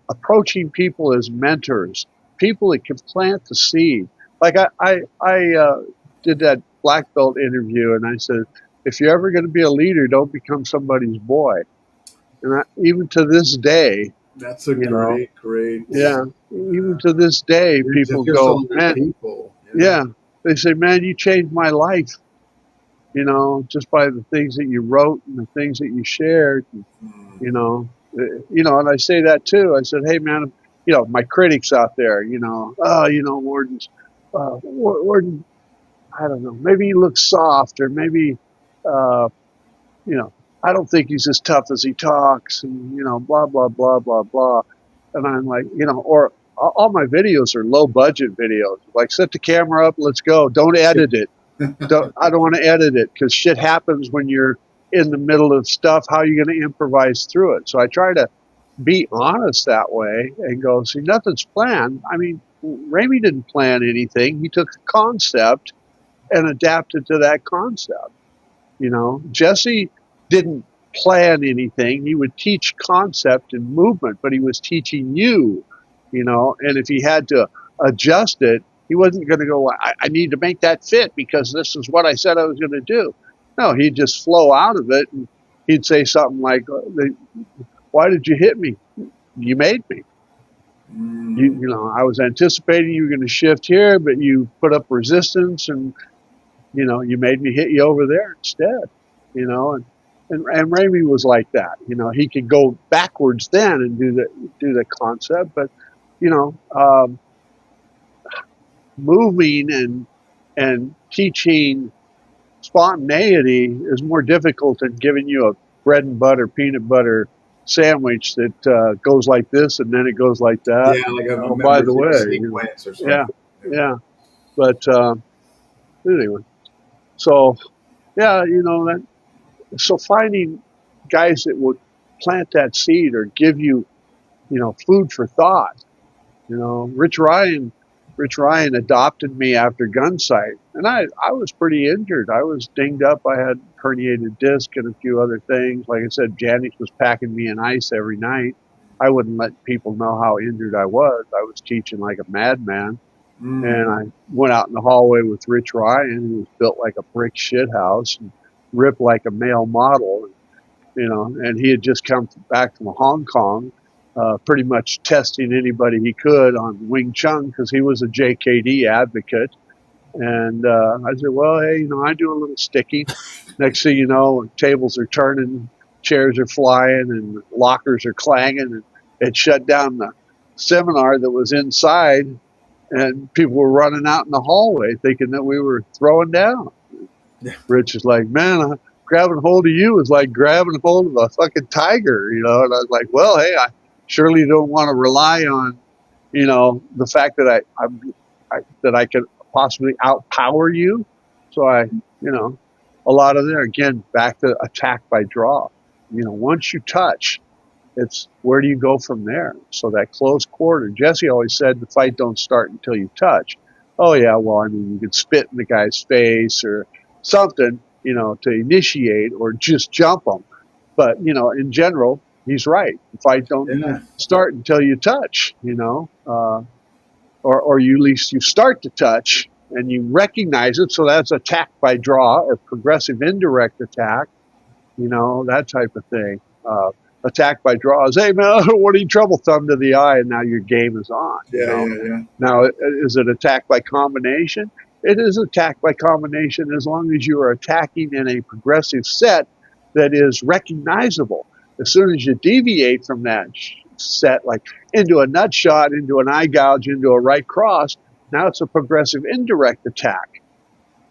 approaching people as mentors, people that can plant the seed. Like I did that black belt interview, and I said, if you're ever going to be a leader, don't become somebody's boy. And even to this day, That's a you know, great. yeah, even to this day, If people you're go, still good "Man, people, yeah. yeah." They say, "Man, you changed my life." Just by the things that you wrote and the things that you shared. Mm. And I say that too. I said, "Hey, man, my critics out there, Warden's, Warden, I don't know, maybe he looks soft, or maybe, uh, you know, I don't think he's as tough as he talks, and blah blah blah blah blah." And I'm like, or all my videos are low budget videos. Like, set the camera up, let's go. Don't edit it. I don't want to edit it because shit happens when you're in the middle of stuff. How are you going to improvise through it? So I try to be honest that way and go, see, nothing's planned. I mean, Ramey didn't plan anything. He took a concept and adapted to that concept. Jesse didn't plan anything. He would teach concept and movement, but he was teaching and if he had to adjust it, he wasn't going to go, I need to make that fit because this is what I said I was going to do. No, he'd just flow out of it, and he'd say something like, "Why did you hit me? You made me. Mm. I was anticipating you were going to shift here, but you put up resistance, and you made me hit you over there instead." And Ramey was like that. He could go backwards then and do the concept, but you know, um, moving and teaching spontaneity is more difficult than giving you a bread and butter peanut butter sandwich that goes like this and then it goes like that. Yeah, And, like a oh, by the membership way, sequence or yeah, something. Yeah. yeah. But anyway, so yeah, that. So finding guys that would plant that seed or give you, food for thought. Rich Ryan adopted me after Gunsight, and I was pretty injured. I was dinged up. I had herniated disc and a few other things. Like I said, Janice was packing me in ice every night. I wouldn't let people know how injured I was. I was teaching like a madman. Mm. And I went out in the hallway with Rich Ryan, who was built like a brick shithouse and ripped like a male model. And he had just come back from Hong Kong, pretty much testing anybody he could on Wing Chun because he was a JKD advocate. And I said, "Well, hey, I do a little sticking." Next thing you know, tables are turning, chairs are flying, and lockers are clanging, and it shut down the seminar that was inside, and people were running out in the hallway thinking that we were throwing down. Yeah. Rich is like, "Man, grabbing hold of you is like grabbing hold of a fucking tiger," And I was like, "Well, hey, I surely don't want to rely on, the fact that that I could possibly outpower you." So a lot of there again, back to attack by draw. Once you touch, it's where do you go from there? So that close quarter, Jesse always said the fight don't start until you touch. Oh yeah, well, I mean, you could spit in the guy's face or something, to initiate or just jump him. But, in general, he's right. The fight don't Yeah. start until you touch, or you at least you start to touch. and you recognize it. So that's attack by draw or progressive indirect attack, that type of thing. Attack by draw is, hey man, what are you trouble, thumb to the eye, and now your game is on. Yeah, yeah, yeah. Now, is it attack by combination? It is attack by combination as long as you are attacking in a progressive set that is recognizable. As soon as you deviate from that set, like into a nut shot, into an eye gouge, into a right cross, now it's a progressive indirect attack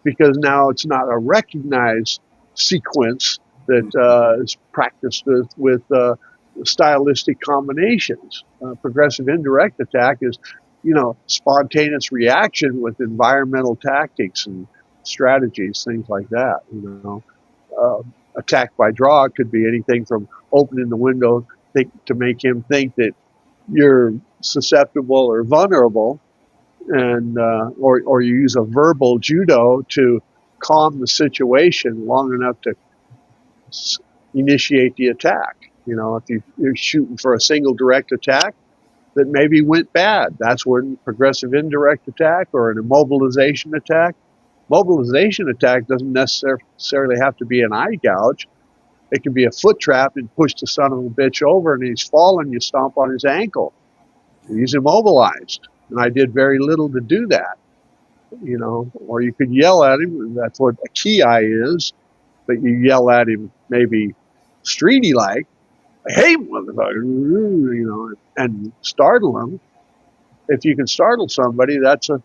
because now it's not a recognized sequence that is practiced with stylistic combinations. Progressive indirect attack is, spontaneous reaction with environmental tactics and strategies, things like that. Attack by draw could be anything from opening the window to make him think that you're susceptible or vulnerable, and or you use a verbal judo to calm the situation long enough to initiate the attack. If you're shooting for a single direct attack that maybe went bad, that's when progressive indirect attack or an immobilization attack. Mobilization attack doesn't necessarily have to be an eye gouge. It can be a foot trap and push the son of a bitch over and he's falling, you stomp on his ankle. He's immobilized. And I did very little to do that. Or you could yell at him. That's what a key eye is. But you yell at him maybe streety like, hey, motherfucker, and startle him. If you can startle somebody, that's a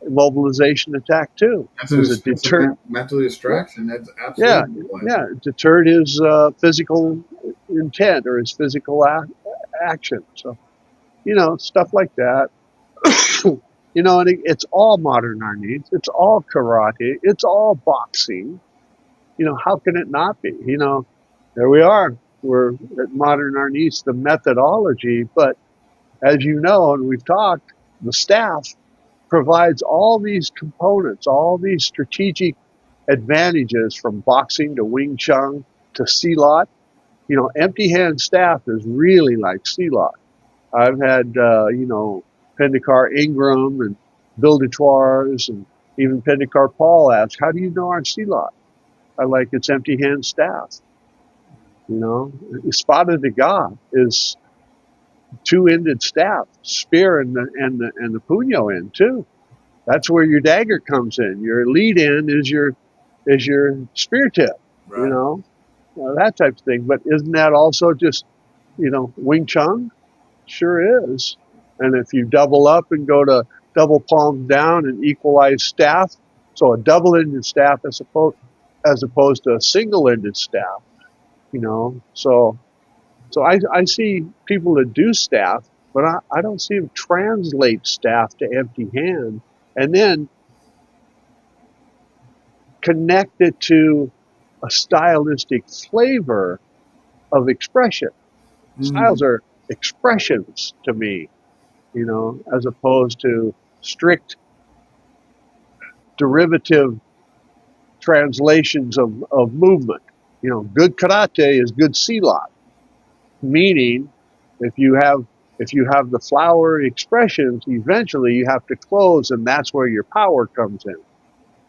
mobilization attack too. That's Because a mental distraction. That's yeah, absolutely what. yeah, deterred his physical intent or his physical action. So, stuff like that. And it's all modern art needs. It's all karate. It's all boxing. How can it not be? There we are. We're at modern art needs, the methodology. But as you know, and we've talked, the staff provides all these components, all these strategic advantages from boxing to Wing Chun to Silat. Empty hand staff is really like Silat. I've had, Pendikar Ingram and Bill Dutours and even Pendikar Paul ask, how do you know our Silat? I like its empty hand staff. Espada de Ga is two-ended staff, spear and the puño end too. That's where your dagger comes in. Your lead end is your spear tip. Right. That type of thing. But isn't that also just Wing Chun? Sure is. And if you double up and go to double palms down and equalize staff, so a double-ended staff as opposed to a single-ended staff, So I see people that do staff, but I don't see them translate staff to empty hand and then connect it to a stylistic flavor of expression. Styles are expressions to me, as opposed to strict derivative translations of movement. Good karate is good silat, meaning if you have the flower expressions, eventually you have to close, and that's where your power comes in.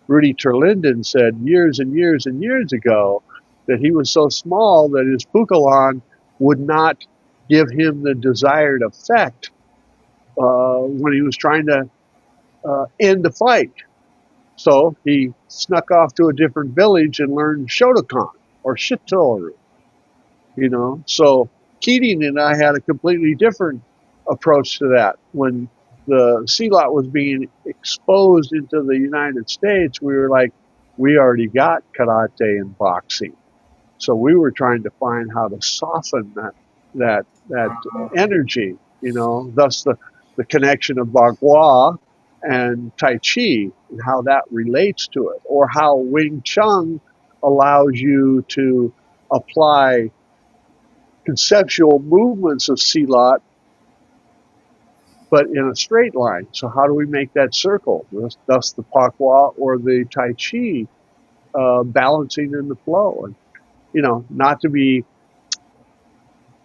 Rudy Terlinden said years and years and years ago that he was so small that his pukalon would not give him the desired effect when he was trying to end the fight. So he snuck off to a different village and learned Shotokan or Shitoru. So Keating and I had a completely different approach to that. When the Silat was being exposed into the United States, we were like, we already got karate and boxing. So we were trying to find how to soften that energy, thus the connection of Bagua and Tai Chi and how that relates to it, or how Wing Chun allows you to apply conceptual movements of Silat, but in a straight line. So how do we make that circle? Thus the Pakwa or the Tai Chi balancing in the flow. And, not to be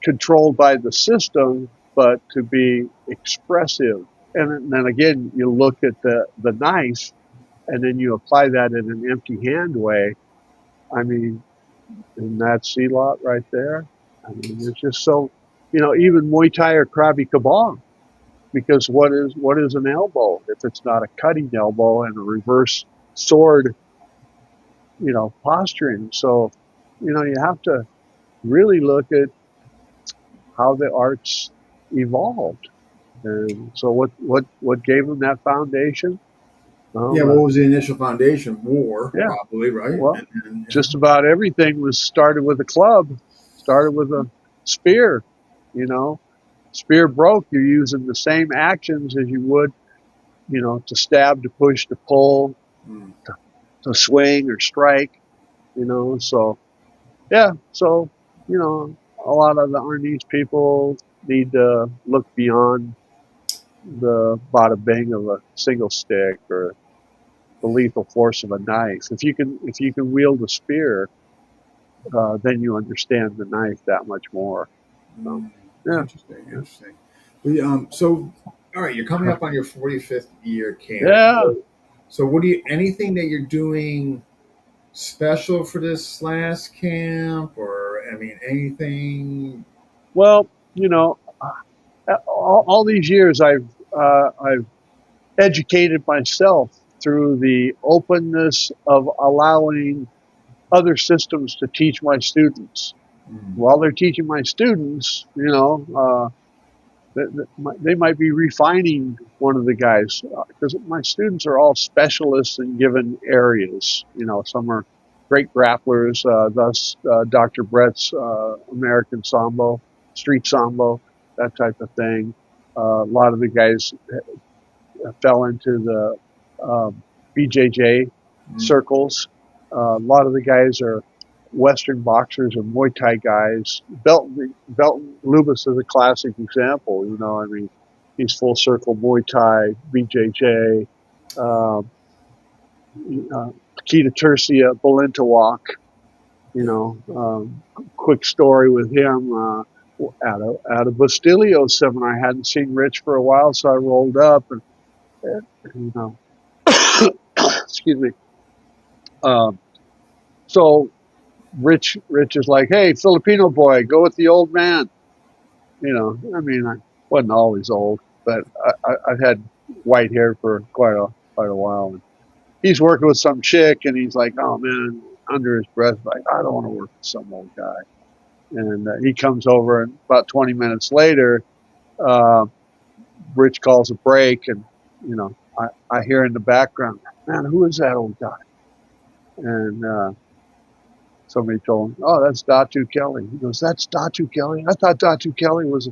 controlled by the system, but to be expressive. And then again, you look at the knife. and then you apply that in an empty hand way. I mean, in that sea lot right there, I mean, it's just so, even Muay Thai or Krabi Kabong, because what is an elbow if it's not a cutting elbow and a reverse sword, posturing? So, you have to really look at how the arts evolved. And so what gave them that foundation? Yeah, Well, what was the initial foundation? War, yeah, probably, right? well, And yeah. just about everything was started with a club, started with a spear, you know. Spear broke, you're using the same actions as you would, to stab, to push, to pull, Mm. to swing or strike, So, yeah, so, a lot of the Arnese people need to look beyond the bada bing of a single stick or the lethal force of a knife. If you can wield a spear, then you understand the knife that much more. So, Mm. yeah, Interesting, interesting. So, all right, you're coming up on your 45th year camp. yeah. So, what do you, anything that you're doing special for this last camp, or, I mean, anything? Well, all these years I've educated myself through the openness of allowing other systems to teach my students. Mm. While they're teaching my students, they might be refining one of the guys, because my students are all specialists in given areas. Some are great grapplers, thus Dr. Brett's American Sambo, Street Sambo, that type of thing. A lot of the guys fell into the BJJ Mm. circles. A lot of the guys are Western boxers and Muay Thai guys. Belton Lubis is a classic example. I mean, he's full circle Muay Thai, BJJ, Kita Tercia, Balintawak. Yeah. Quick story with him. At a Bastilio seminar, I hadn't seen Rich for a while, so I rolled up and you know, excuse me. Um, so Rich is like, "Hey, Filipino boy, go with the old man." I mean, I wasn't always old, but I've had white hair for quite a while. And he's working with some chick, and he's like, "Oh man," under his breath, like, "I don't want to work with some old guy." And he comes over, and about 20 minutes later, uh, Rich calls a break, and I hear in the background, "Man, who is that old guy?" And somebody told him, "Oh, that's Datu Kelly." He goes, "That's Datu Kelly? I thought Datu Kelly was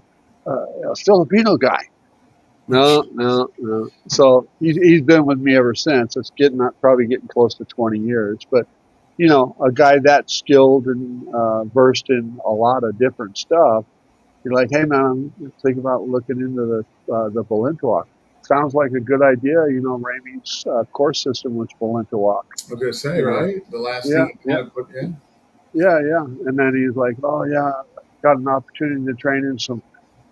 a Filipino guy." No, no, no. So he's been with me ever since. It's probably getting close to 20 years. But a guy that skilled and versed in a lot of different stuff. You're like, "Hey man, I'm thinking about looking into the Balintawak. Sounds like a good idea." Ramey's course system was Balintawak. I was going to say, You know, right? The last yeah, thing you yeah. kind of put in. Yeah, yeah. And then he's like, "Oh yeah, got an opportunity to train in some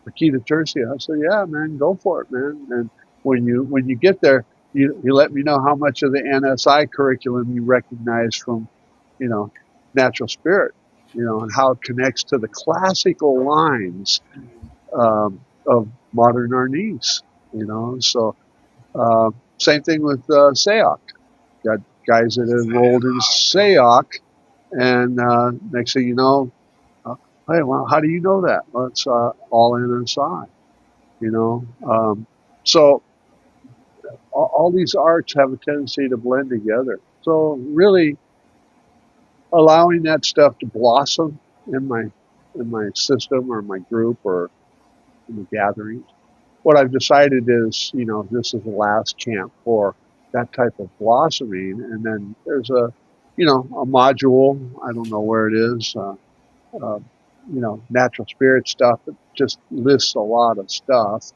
Akita Tercia." I said, "Yeah, man, go for it, man." And when you get there, you let me know how much of the NSI curriculum you recognize from, you know, natural spirit, and how it connects to the classical lines of modern Arnis. So same thing with Sayok. Got guys that enrolled in Sayok, and next thing you know, uh, hey, well, how do you know that? Well, it's all NSI, you know. So all these arts have a tendency to blend together. So really allowing that stuff to blossom in my system or my group or in the gatherings. What I've decided is, this is the last camp for that type of blossoming, and then there's a module. I don't know where it is. Uh, Natural spirit stuff. It just lists a lot of stuff.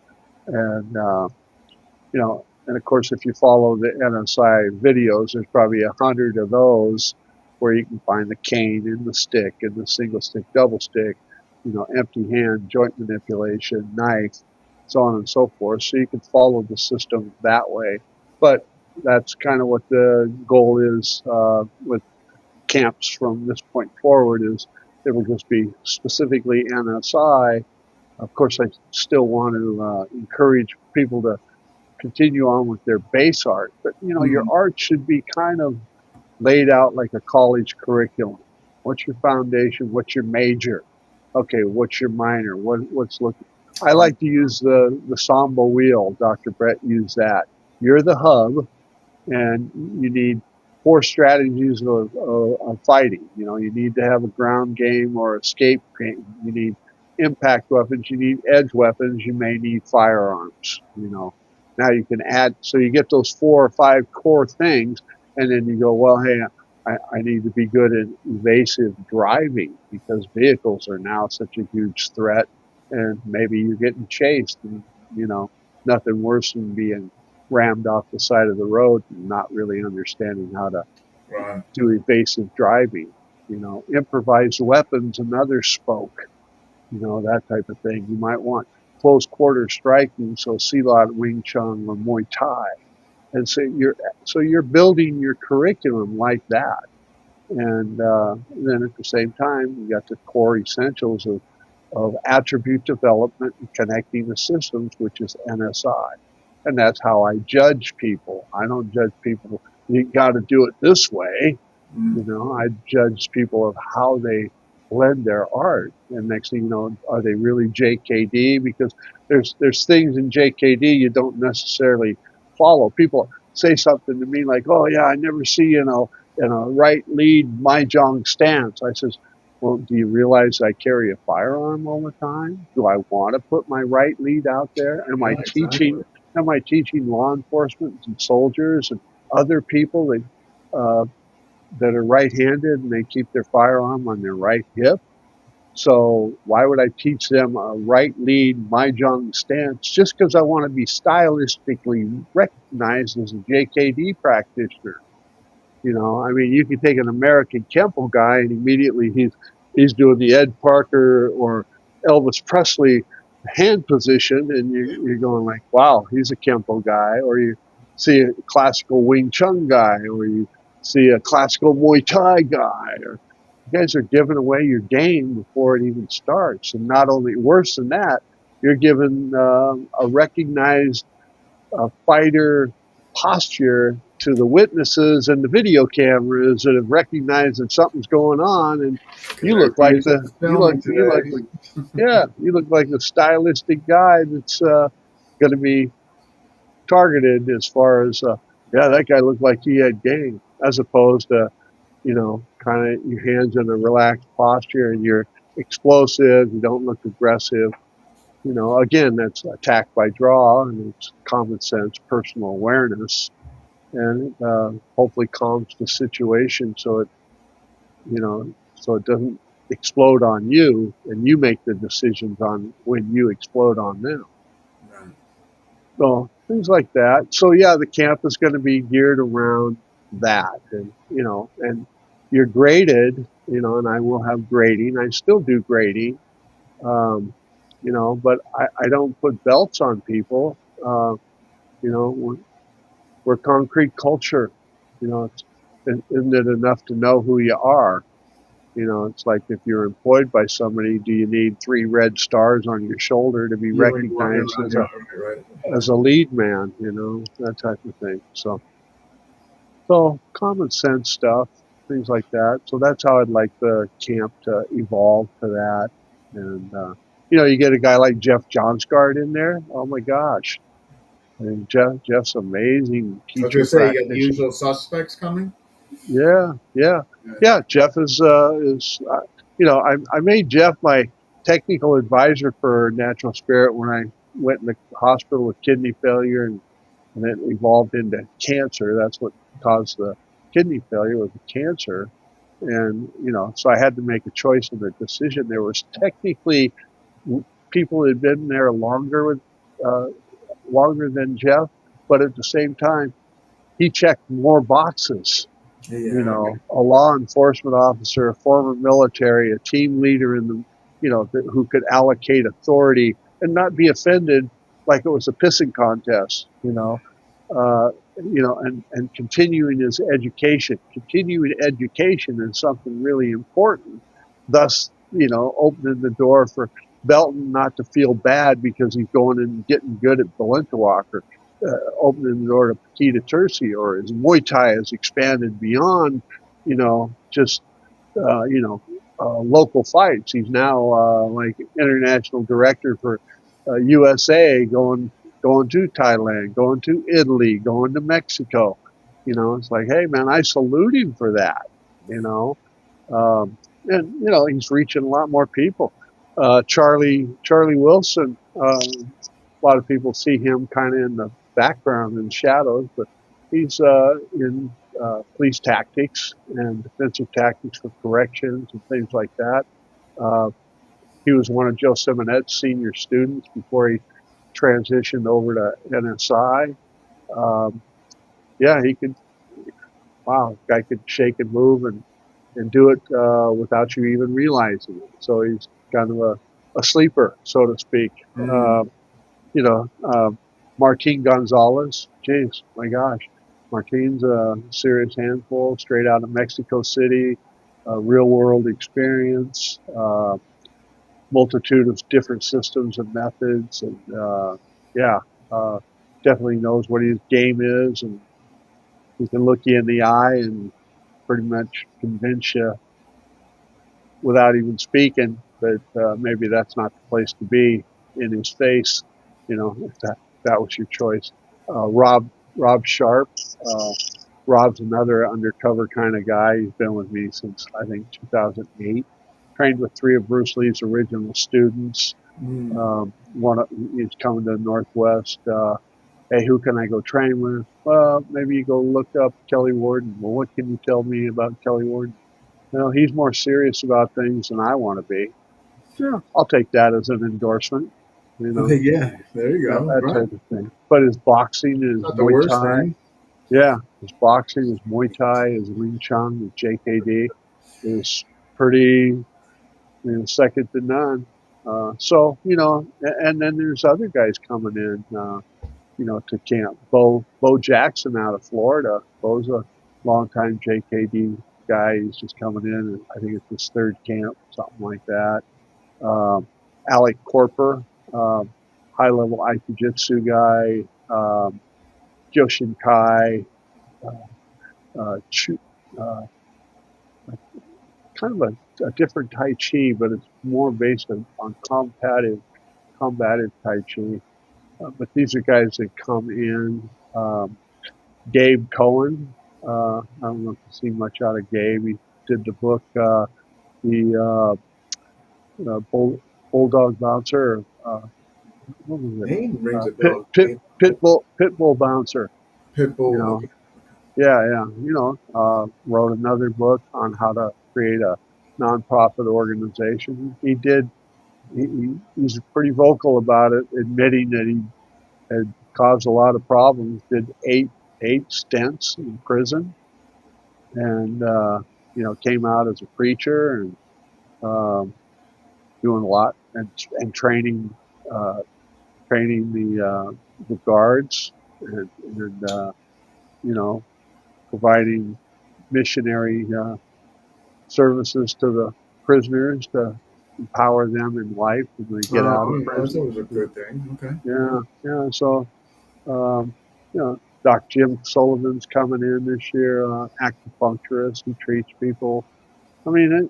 And of course, if you follow the NSI videos, there's probably 100 of those where you can find the cane and the stick and the single stick, double stick, empty hand, joint manipulation, knife, so on and so forth. So you can follow the system that way. But that's kind of what the goal is with camps from this point forward. Is it will just be specifically NSI. Of course, I still want to encourage people to continue on with their base art, but your Mm-hmm. art should be kind of laid out like a college curriculum. What's your foundation? What's your major? Okay, what's your minor? What's looking? I like to use the Samba wheel. Dr. Brett used that. You're the hub, and you need four strategies of fighting. You need to have a ground game or escape game. You need impact weapons. You need edge weapons. You may need firearms. Now you can add, so you get those 4 or 5 core things, and then you go, well, hey, I need to be good at evasive driving because vehicles are now such a huge threat, and maybe you're getting chased, and you know nothing worse than being rammed off the side of the road and not really understanding how to Right. do evasive driving. Improvised weapons, another spoke, that type of thing. You might want close quarter striking, so Silat, Wing Chun, or Muay Thai. And so you're building your curriculum like that. And then at the same time, you got the core essentials of attribute development and connecting the systems, which is NSI. And that's how I judge people. I don't judge people, you got to do it this way. I judge people of how they blend their art. And next thing you know, are they really JKD? Because there's things in JKD you don't necessarily follow. People say something to me like, "Oh yeah, I never see in a right lead mahjong stance." I says, "Well, do you realize I carry a firearm all the time? Do I want to put my right lead out there? Am Yeah, I teaching? exactly. Am I teaching law enforcement and soldiers and other people uh, that are right-handed and they keep their firearm on their right hip? So why would I teach them a right lead mahjong stance just because I want to be stylistically recognized as a JKD practitioner? I mean, you can take an American Kempo guy and immediately he's doing the Ed Parker or Elvis Presley hand position, and you're going like, wow, he's a Kempo guy. Or you see a classical Wing Chun guy, or you see a classical Muay Thai guy, or you guys are giving away your game before it even starts. And not only worse than that, you're giving a recognized fighter posture to the witnesses and the video cameras that have recognized that something's going on, and you look Correct. like Use the that you look filming you look today. like yeah you look like the stylistic guy that's going to be targeted as far as yeah, that guy looked like he had game, as opposed to kind of your hands in a relaxed posture and you're explosive, you don't look aggressive. Again, that's attack by draw, and it's common sense, personal awareness, and hopefully calms the situation so it doesn't explode on you, and you make the decisions on when you explode on them. Right. So things like that. So yeah, the camp is going to be geared around that, and you're graded, and I will have grading. I still do grading, um, but I don't put belts on people. Uh, we're concrete culture. Isn't it enough to know who you are? It's like if you're employed by somebody, do you need 3 red stars on your shoulder to be Yeah, when you're walking recognized around, yeah, right, as a lead man? That type of thing. So common sense stuff, things like that. So that's how I'd like the camp to evolve to that. And you get a guy like Jeff Johnsgard in there. Oh my gosh, and Jeff's amazing I was teacher gonna say you got the practitioner. usual suspects coming. Yeah, yeah, Yeah. yeah. Jeff I made Jeff my technical advisor for Natural Spirit when I went in the hospital with kidney failure, and it evolved into cancer. That's what caused the kidney failure, was the cancer. And so I had to make a choice and a decision. There was technically people who had been there uh, longer than Jeff, but at the same time, he checked more boxes. Yeah. A law enforcement officer, a former military, a team leader who could allocate authority and not be offended like it was a pissing contest. and continuing his education. Continuing education is something really important. Thus, opening the door for Belton not to feel bad because he's going and getting good at Balintawak, or opening the door to Pakita Tersi, or his Muay Thai has expanded beyond, just local fights. He's now like international director for USA, going to Thailand, going to Italy, going to Mexico. It's like, hey man, I salute him for that. You know, and he's reaching a lot more people. Charlie Wilson. A lot of people see him kind of in the background in shadows, but he's in police tactics and defensive tactics for corrections and things like that. Uh, he was one of Joe Simonette's senior students before he transitioned over to NSI. Um, yeah, he could. Wow, guy could shake and move and do it without you even realizing it. So he's kind of a sleeper, so to speak. Mm. Uh, you know, uh, Martin Gonzalez. Jeez, my gosh, Martin's a serious handful, straight out of Mexico City, real world experience, multitude of different systems and methods, and yeah, uh, definitely knows what his game is, and he can look you in the eye and pretty much convince you without even speaking that maybe that's not the place to be in his face, if that was your choice. Rob Sharp. Uh, Rob's another undercover kind of guy. He's been with me since I think 2008. Trained with three of Bruce Lee's original students. Mm. He's coming to the Northwest. Hey, who can I go train with? Well, maybe you go look up Kelly Warden. Well, what can you tell me about Kelly Warden? He's more serious about things than I want to be. Yeah, I'll take that as an endorsement. You know, Yeah, there you go. that Right. type of thing. But his boxing, It's his not the Muay worst Thai, thing. yeah, his boxing, his Muay Thai, his Wing Chun, his JKD is pretty, second to none. So and then there's other guys coming in, to camp. Bo Jackson out of Florida. Bo's a longtime JKD guy. He's just coming in, and I think it's his third camp, something like that. Um, Alec Corper, high level Aikido guy. Gyoshin Kai, Chu, uh, kind of a different Tai Chi, but it's more based on combative Tai Chi. But these are guys that come in. Gabe Cohen. I don't know if you see much out of Gabe. He did the book, the Bulldog Bouncer. What was it? Name rings Uh, a Pit bell. Pit Pitbull Bouncer. You Pitbull. know, Okay. yeah, yeah. Wrote another book on how to create a nonprofit organization. He did. He's pretty vocal about it, admitting that he had caused a lot of problems. Did eight stints in prison, and came out as a preacher and um, doing a lot and uh, training the guards and you know providing missionary services to the prisoners to empower them in life when they get out of That's prison. always a good thing. Okay. Yeah, yeah. So um, Doc Jim Sullivan's coming in this year, acupuncturist. He treats people. I mean,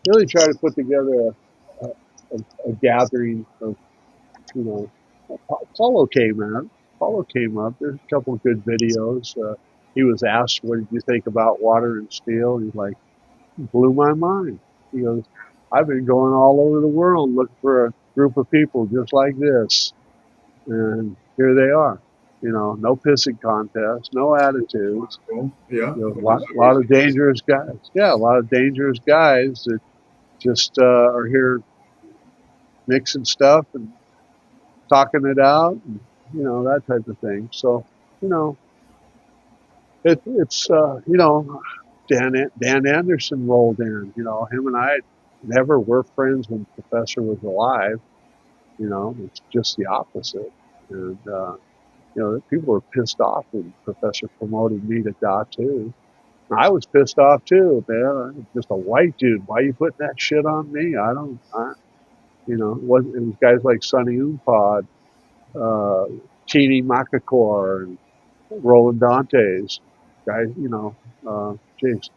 really try to put together a gathering of, you know, Paulo came out. Paulo came up. There's a couple of good videos. He was asked, "What did you think about Water and Steel?" He's like, "Blew my mind." He goes, "I've been going all over the world looking for a group of people just like this, and here they are. No pissing contests, no attitudes. Cool. Yeah. A Which is lot always of dangerous guys. Yeah, a lot of dangerous guys that just are here mixing stuff and talking it out, and that type of thing. So, you know, it's Dan Anderson rolled in. Him and I never were friends when Professor was alive. It's just the opposite. And People were pissed off when Professor promoted me to Datu. I was pissed off too, man. I'm just a white dude. Why are you putting that shit on me? I don't, I, it was guys like Sonny Umpod, uh, Teeny Makakor, and Roland Dantes, guys, geez,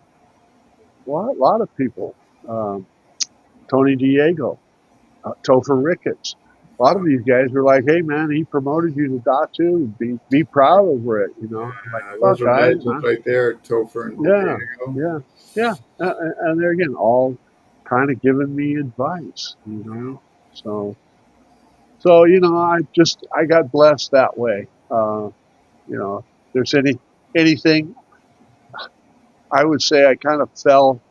a lot of people, um, Tony Diego, Topher Ricketts. A lot of these guys were like, "Hey, man, he promoted you to Datu. Be proud over it." I'm like, Those "Fuck, are legends right there, Topher and yeah, Diego. yeah, yeah." And they're again all kind of giving me advice. So I got blessed that way. If there's anything, I would say I kind of fell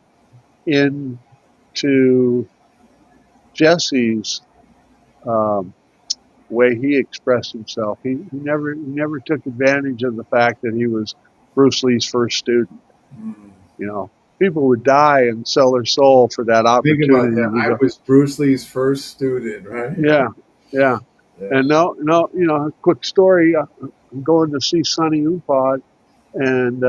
into Jesse's um, way he expressed himself. He never took advantage of the fact that he was Bruce Lee's first student. Mm. You know, people would die and sell their soul for that Think about opportunity that. to I go. was Bruce Lee's first student, right? Yeah, yeah. Yeah. And no, no, a quick story. I'm going to see Sonny Umpod, and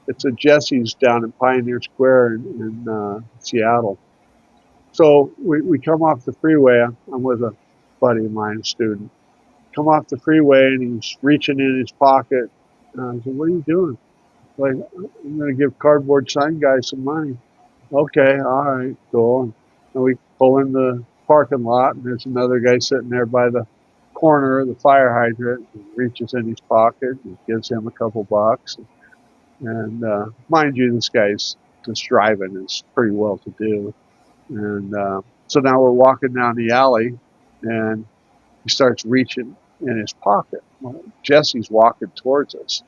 it's at Jesse's down in Pioneer Square in Seattle. So we come off the freeway. I'm with a buddy of mine, a student. Come off the freeway, and he's reaching in his pocket. I said, "What are you doing?" Like, "I'm going to give cardboard sign guy some money." Okay, all right, cool. And we pull in the parking lot, and there's another guy sitting there by the corner of the fire hydrant. He reaches in his pocket and gives him a couple bucks. And mind you, this guy's just driving is pretty well to do. And so now we're walking down the alley, and he starts reaching in his pocket. Well, Jesse's walking towards us.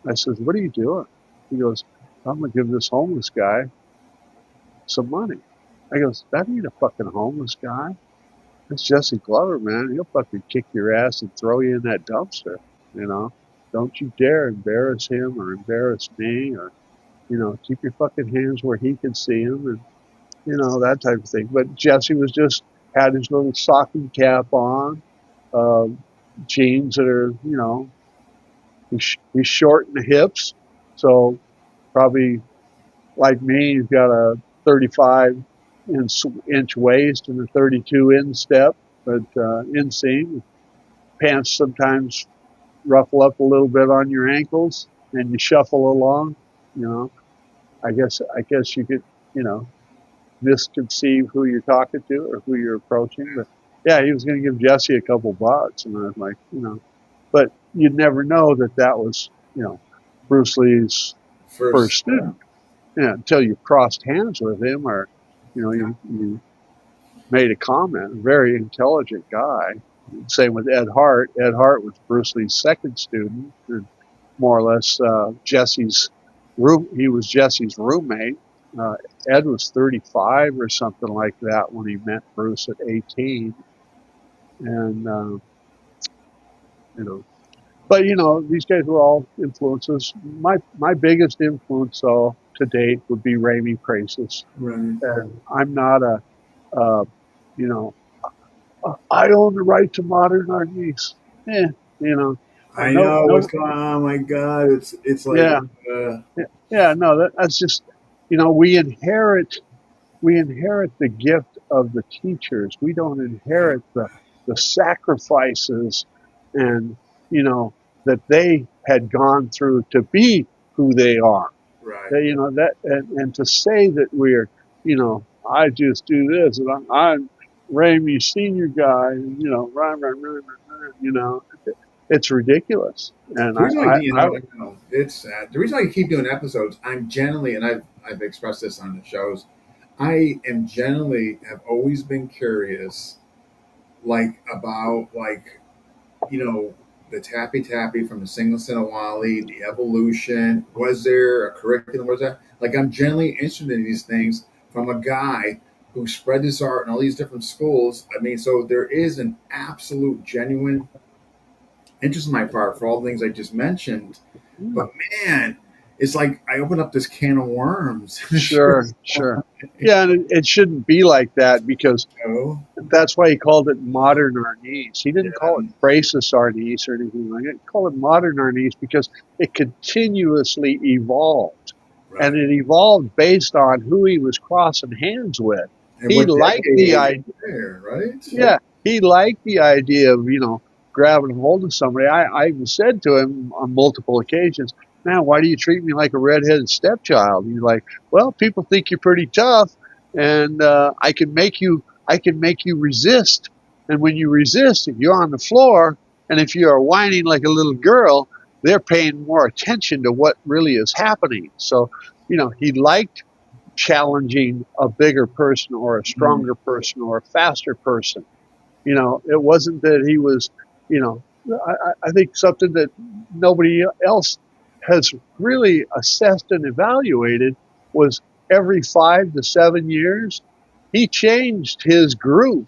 I says, "What are you doing?" He goes, "I'm going to give this homeless guy some money." I goes, "That ain't a fucking homeless guy. That's Jesse Glover, man. He'll fucking kick your ass and throw you in that dumpster. You know, don't you dare embarrass him or embarrass me or, keep your fucking hands where he can see him and, that type of thing." But Jesse was just had his little stocking cap on, um, jeans that are, he's short in the hips. So probably like me, he's got a 35 inch waist and a 32 instep, but inseam. Pants sometimes ruffle up a little bit on your ankles, and you shuffle along. You know, I guess you could, you know, misconceive who you're talking to or who you're approaching. But yeah, he was going to give Jesse a couple bucks, and I was like, but you'd never know that was, Bruce Lee's first First, student. Yeah, until you crossed hands with him or, yeah. you made a comment. Very intelligent guy. Same with Ed Hart. Ed Hart was Bruce Lee's second student, and more or less Jesse's room. He was Jesse's roommate. Ed was 35 or something like that when he met Bruce at 18, and you know. But these guys were all influences. My biggest influence, though, to date, would be Ramey Pracis. Right. And I'm not uh, you know, I own the right to modern art use. Eh, you know, I no, know what's no, going on. Oh my God, it's like, yeah, yeah, no, that's just, we inherit the gift of the teachers. We don't inherit the sacrifices and, you know, that they had gone through to be who they are. right. And to say that we're, I just do this and I'm Ramey senior guy, and, it's ridiculous. And The reason I, I it's sad. The reason I keep doing episodes, I'm generally, and I've expressed this on the shows, I am generally have always been curious, like about the Tappy Tappy from the Single Sinawali, the evolution. Was there a curriculum? Was that like I'm generally interested in these things from a guy who spread this art in all these different schools. I mean, so there is an absolute genuine interest on my part for all the things I just mentioned. yeah, But man, it's like I opened up this can of worms. Sure, sure. Yeah, and it shouldn't be like that because You that's why he called it modern Arnis. He didn't call it yeah, crisis Arnis or anything like it. He called it modern Arnis because it continuously evolved. And right. it evolved based on who he was crossing hands with. And He what liked decade the he was idea. there, right? Yeah, he liked the idea of, grabbing a hold of somebody. I even said to him on multiple occasions, man, why do you treat me like a redheaded stepchild? He's like, well, people think you're pretty tough, and I can make you resist. And when you resist, if you're on the floor, and if you are whining like a little girl, they're paying more attention to what really is happening. So, he liked challenging a bigger person or a Mm, stronger person or a faster person. It wasn't that he was, you know, I think something that nobody else has really assessed and evaluated was every 5 to 7 years, he changed his group.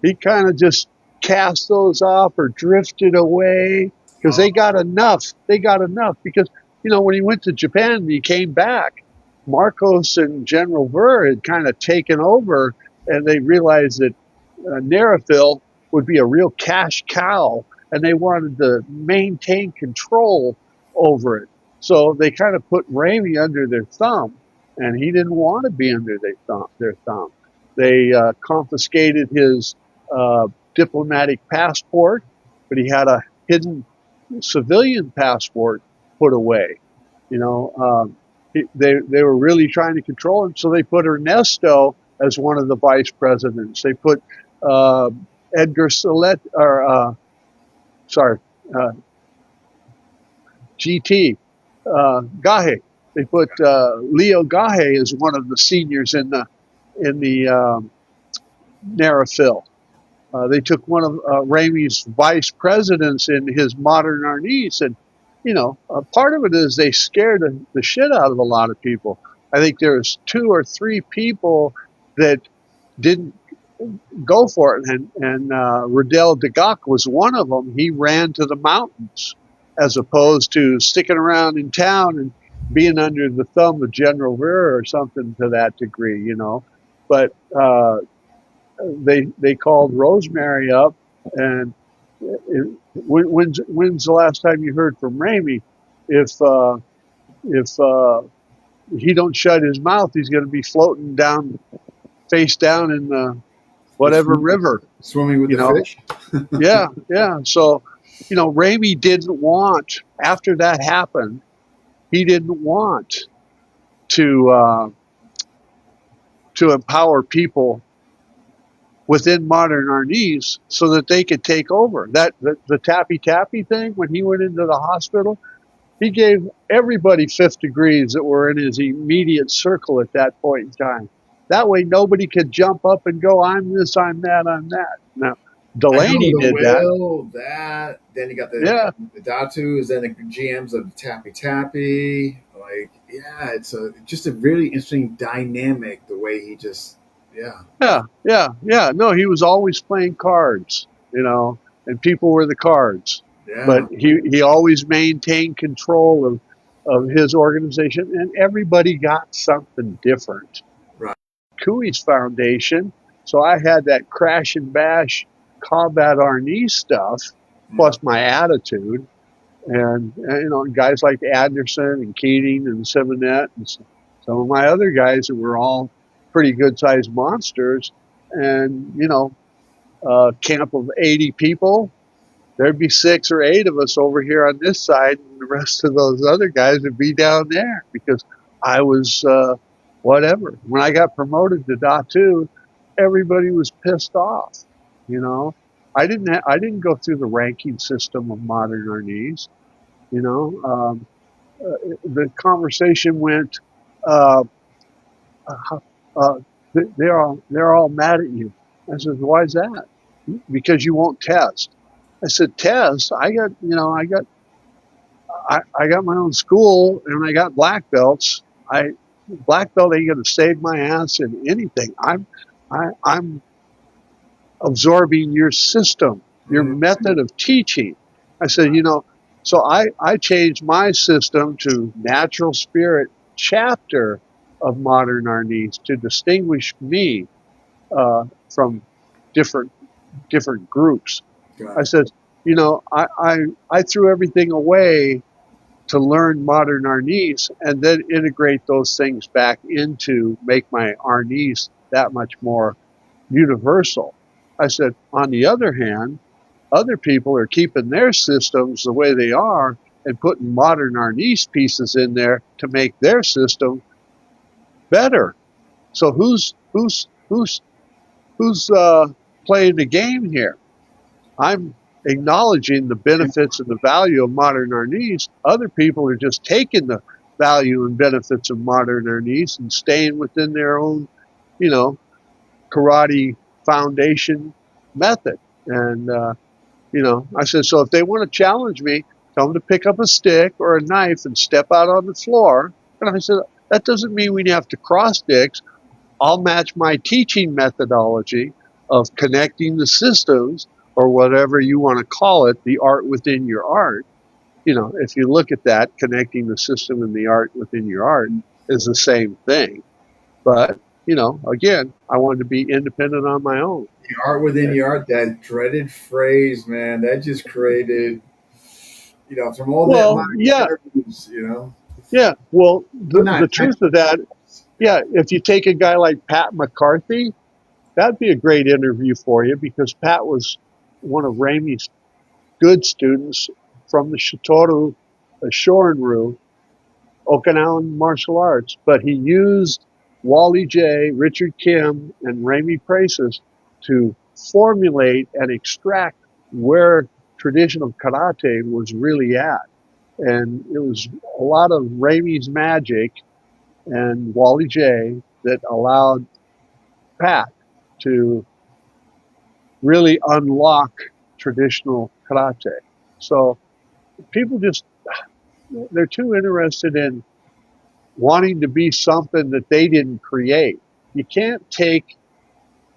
He kind of just cast those off or drifted away because oh, they got enough. They got enough because, when he went to Japan and he came back, Marcos and General Burr had kind of taken over and they realized that Narafil would be a real cash cow and they wanted to maintain control over it. So they kind of put Ramey under their thumb and he didn't want to be under their thumb. They confiscated his diplomatic passport, but he had a hidden civilian passport put away. You know, they were really trying to control him, so they put Ernesto as one of the vice presidents. They put uh, Edgar Salet, or sorry, uh, GT Gahe. They put Leo Gahe as one of the seniors in the Narafil. They took one of Ramey's vice presidents in his modern Arnis, and part of it is they scared the shit out of a lot of people. I think there's two or three people that didn't go for it, and Riddell DeGock was one of them. He ran to the mountains as opposed to sticking around in town and being under the thumb of General Vera or something to that degree. But they called Rosemary up, and when's the last time you heard from Ramey? If he don't shut his mouth, he's going to be floating down face down in the whatever river. swimming with You the know, fish. yeah, yeah. So Ramey didn't want after that happened. He didn't want to to empower people within modern Arnis so that they could take over. The tappy tappy thing when he went into the hospital, he gave everybody fifth degrees that were in his immediate circle at that point in time. That way nobody could jump up and go, I'm this, I'm that, I'm that. Now, I know Delaney the did that. whale, that. Then you got Yeah, the Datus, then the GMs of Tappy Tappy. Like, yeah, it's just a really interesting dynamic. The way he just, yeah, yeah, yeah, yeah. No, he was always playing cards, and people were the cards. But yeah, he always maintained control of his organization, and everybody got something different. right. Cooey's foundation. So I had that crash and bash combat Arnis stuff, Yeah. plus my attitude. And guys like Anderson and Keating and Simonet and some of my other guys that were all pretty good sized monsters. And, camp of 80 people, there'd be 6 or 8 of us over here on this side, and the rest of those other guys would be down there because I was whatever. When I got promoted to Datu, everybody was pissed off. You know, I didn't go through the ranking system of modern Arnis. You know, the conversation went. Uh, uh, uh, they're all mad at you. I said, why is that? Because you won't test. I said, test. I got my own school and I got black belts. I Black belt ain't gonna save my ass in anything. I'm absorbing your system, your Mm, method of teaching. I said, So I changed my system to natural spirit chapter of modern Arnis to distinguish me from different different groups. Got I it. said, I threw everything away to learn modern Arnis and then integrate those things back into make my Arnis that much more universal. I said, on the other hand, other people are keeping their systems the way they are and putting modern Arnis pieces in there to make their system better. So who's playing the game here? I'm acknowledging the benefits and the value of modern Arnis. Other people are just taking the value and benefits of modern Arnis and staying within their own, you know, karate foundation method. And I said, so if they want to challenge me, tell them to pick up a stick or a knife and step out on the floor. And I said, that doesn't mean we have to cross sticks. I'll match my teaching methodology of connecting the systems or whatever you want to call it, the art within your art. If you look at that, connecting the system and the art within your art is the same thing. But, again, I wanted to be independent on my own. The art within the art, that dreaded phrase, man, that just created, from all that my Well, yeah, interviews, yeah. Well, but the not, truth of that, yeah, if you take a guy like Pat McCarthy, that'd be a great interview for you because Pat was one of Ramey's good students from the Shitoru Shorin-ryu, Okinawan martial arts, but he used Wally J., Richard Kim, and Ramey Praces to formulate and extract where traditional karate was really at. And it was a lot of Ramey's magic and Wally J. that allowed Pat to really unlock traditional karate. So people they're too interested in wanting to be something that they didn't create. You can't take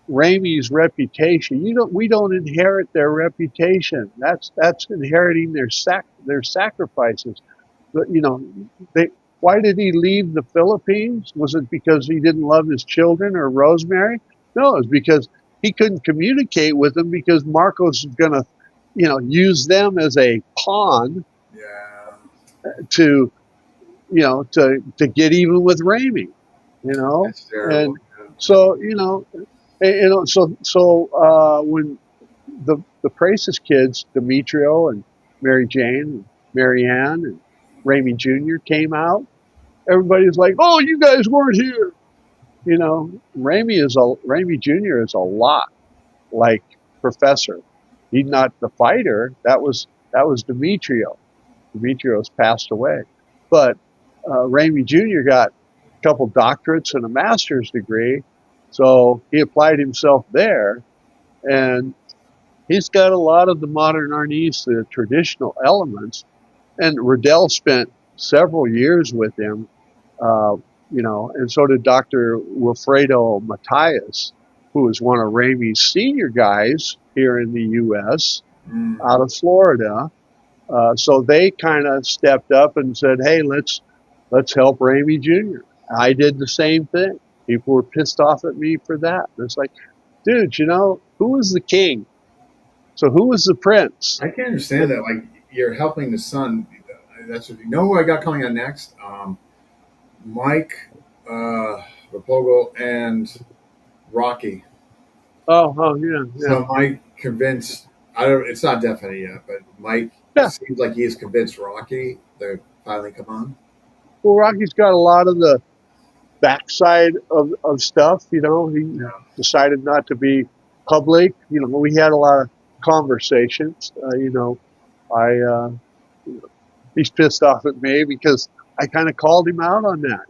Ramey's reputation. We don't inherit their reputation. That's inheriting their sacrifices. But they why did he leave the Philippines? Was it because he didn't love his children or Rosemary? No, it's because he couldn't communicate with them because Marcos was going to, use them as a pawn yeah, to to get even with Ramey, that's terrible. and so when the Praces kids, Demetrio and Mary Jane and Mary Ann and Ramey Jr. came out, everybody's like, "Oh, you guys weren't here." Ramey Jr. is a lot like Professor. He's not the fighter. That was Demetrio. Demetrios passed away. But Ramey Jr. got a couple doctorates and a master's degree, so he applied himself there, and he's got a lot of the modern Arnis, the traditional elements. And Riddell spent several years with him, uh, and so did Dr. Wilfredo Matias, who is one of Ramey's senior guys here in the U.S. out Mm-hmm. of Florida. So they kind of stepped up and said, "Hey, let's help Ramey Jr." I did the same thing. People were pissed off at me for that. And it's like, dude, who was the king? So who was the prince? I can understand that. Like, you're helping the son. That's what you know. What I got coming on next? Mike, Rapogo, and Rocky. Oh, yeah, yeah, So Mike convinced. I don't. It's not definite yet, but Mike yeah. seems like he has convinced Rocky to finally come on. Well, Rocky's got a lot of the backside of stuff. He Yeah. decided not to be public. We had a lot of conversations. I he's pissed off at me because I kind of called him out on that.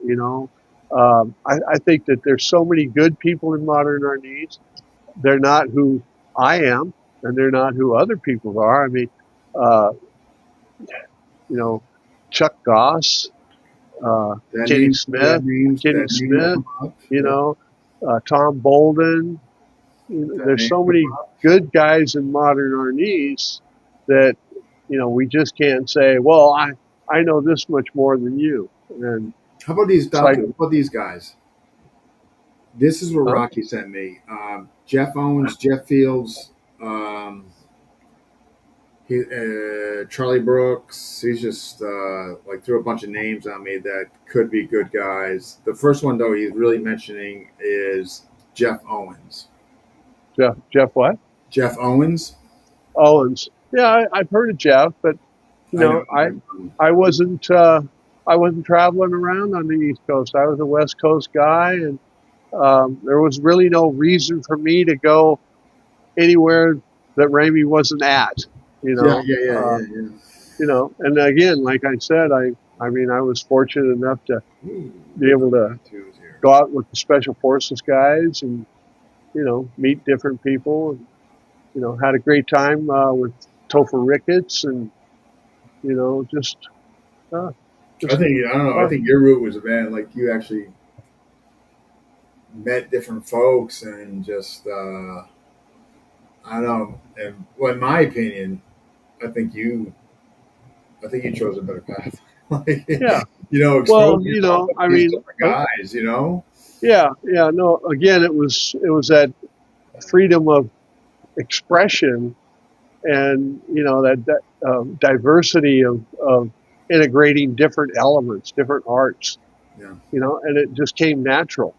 I think that there's so many good people in modern Arnis. They're not who I am, and they're not who other people are. I mean, uh, you know, Chuck Goss, uh, That Kenny name. That Smith, name. Kenny That name will Smith, come up. you Yeah. know, Tom Bolden. That There's name so will many come up. good guys in modern Arnis that we just can't say, well, I know this much more than you. And How about these it's like, Datu? How about these guys? This is what huh? Rocky sent me. Jeff Owens, Jeff Fields, um, Charlie Brooks. He's just like threw a bunch of names on me that could be good guys. The first one though he's really mentioning is Jeff Owens. Jeff what? Jeff Owens. Owens. Yeah, I've heard of Jeff, but you I know. know, I wasn't I wasn't traveling around on the East Coast. I was a West Coast guy, and there was really no reason for me to go anywhere that Ramey wasn't at. You Yeah, know, yeah, yeah, uh, yeah, yeah. and again, like I said, I mean, I was fortunate enough to Ooh, be able to tattoos here. go out with the Special Forces guys and meet different people, and had a great time with Topher Ricketts, and just uh, I just think I don't know. I fun. think your route was a man like you actually met different folks and just I don't know. And well, in my opinion, I think you I think you chose a better path. Like, Yeah. Well, exposing yourself to I these mean, different guys. yeah, yeah. No, again, it was that freedom of expression, and that diversity of integrating different elements, different arts, Yeah. and it just came natural.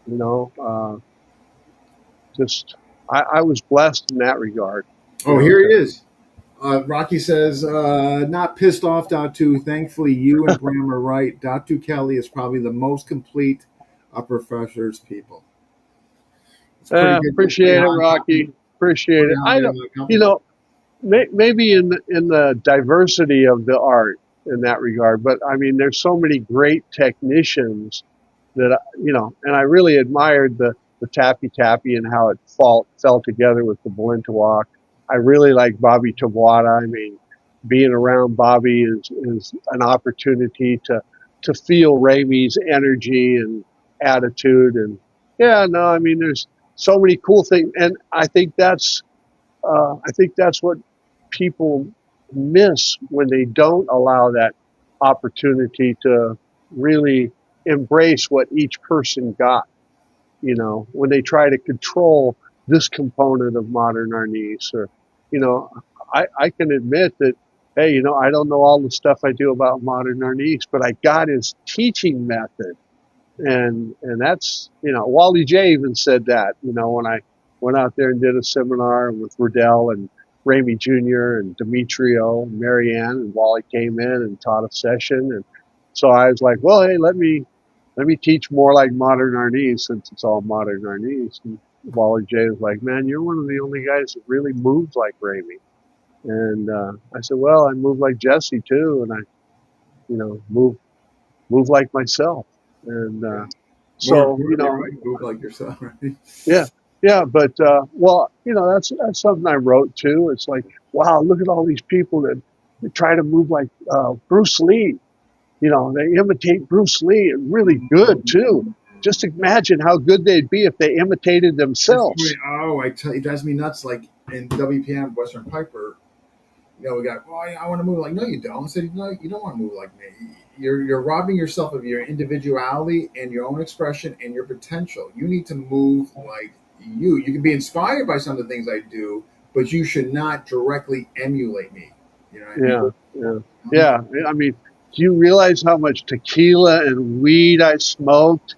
You know, just I was blessed in that regard. Oh, here he To is. Rocky says, not pissed off, Datu. Thankfully, you and Bram are right. Datu Kelly is probably the most complete of Professor's people. It's pretty appreciate it, Rocky. Appreciate it. I high don't, you compliment. know, maybe in the diversity of the art in that regard, but I mean, there's so many great technicians that and I really admired the Tappy Tappy and how it fell together with the Balintawak. I really like Bobby Tabata. I mean, being around Bobby is an opportunity to feel Ramey's energy and attitude, and yeah, no, I mean, there's so many cool things, and I think that's what people miss when they don't allow that opportunity to really embrace what each person got. When they try to control this component of modern Arnis, or, you know, I can admit that, hey, I don't know all the stuff I do about modern Arnis, but I got his teaching method. And that's, Wally J even said that, when I went out there and did a seminar with Riddell and Ramey Jr. and Demetrio and Marianne, and Wally came in and taught a session. And so I was like, well, hey, let me teach more like modern Arnis, since it's all modern Arnis. And Wally J was like, man, you're one of the only guys that really moves like Ramey. And I said, well, I move like Jesse too, and I, move like myself. And Yeah. so, You're right. Move like yourself, right? yeah, yeah. But well, that's something I wrote too. It's like, wow, look at all these people that try to move like Bruce Lee. They imitate Bruce Lee, and really good too. Just imagine how good they'd be if they imitated It's funny. themselves. Oh, I tell you, it drives me nuts. Like in WPM, Western Piper, we got, well, I want to move like, no, you don't. I said, no, you don't want to move like me. You're robbing yourself of your individuality and your own expression and your potential. You need to move like you. You can be inspired by some of the things I do, but you should not directly emulate me. You know what I Yeah, mean? yeah, yeah. I mean, do you realize how much tequila and weed I smoked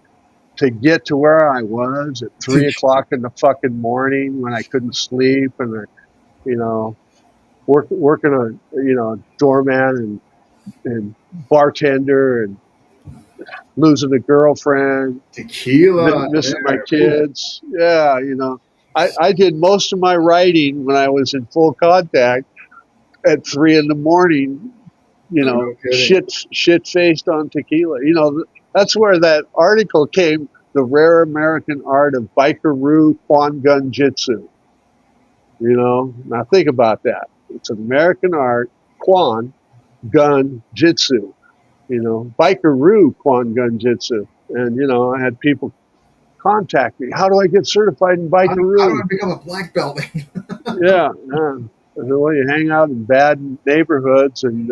to get to where I was at 3 o'clock in the fucking morning when I couldn't sleep, and you know, working on, doorman and bartender, and losing a girlfriend, Tequila. missing my There. Ooh. kids. Yeah, I did most of my writing when I was in full contact at 3 in the morning. No kidding. Shit faced on tequila. That's where that article came. The rare American art of bikeroo Quan Gun Jitsu. Now think about that. It's an American art, Quan Gun Jitsu. Bikeroo Quan Gun Jitsu. And I had people contact me. How do I get certified in How do I Bikeroo? become a black belt? Yeah, yeah. Well, you hang out in bad neighborhoods, and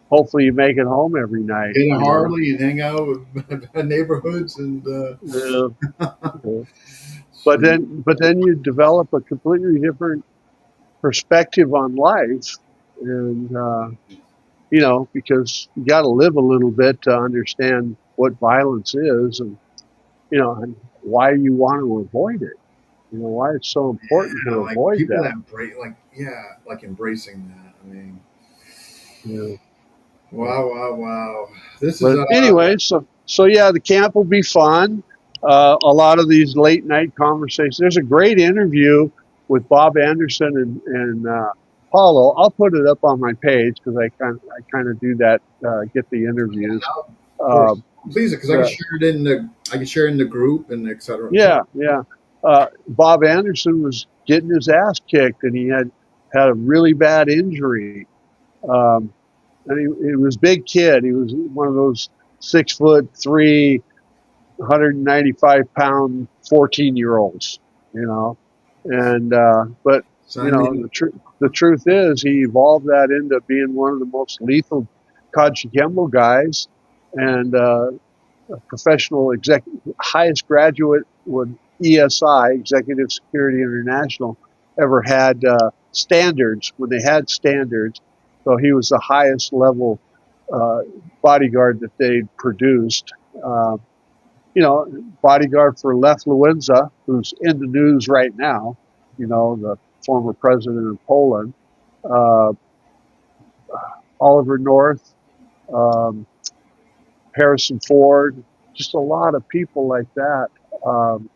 hopefully you make it home every night. Get a You know. Harley and hang out with neighborhoods and Yeah, yeah. shoot. But then you develop a completely different perspective on life, and because you got to live a little bit to understand what violence is, and and why you want to avoid it. Why it's so important Yeah, to like avoid people that. that break, like yeah, like embracing that. I mean, You wow, wow, wow. This is But anyway, so yeah, the camp will be fun. A lot of these late night conversations. There's a great interview with Bob Anderson and Paulo. I'll put it up on my page because I kind of do that. Get the interviews. of course, Um, please, because the I can share it in the group and et cetera, et cetera. Yeah, yeah. Bob Anderson was getting his ass kicked, and he had a really bad injury. Um, and he was a big kid. He was one of those 6'3", 195-pound 14-year-olds. You know, and but Sign me the truth is he evolved that into being one of the most lethal Kajukenbo guys, and professional highest graduate with ESI, Executive Security International, ever had standards when they had standards. So he was the highest level uh, bodyguard that they produced. Uh, Bodyguard for Lech Walesa, who's in the news right now. The former president of Poland, uh, Oliver North, um, Harrison Ford, just a lot of people like that. Um,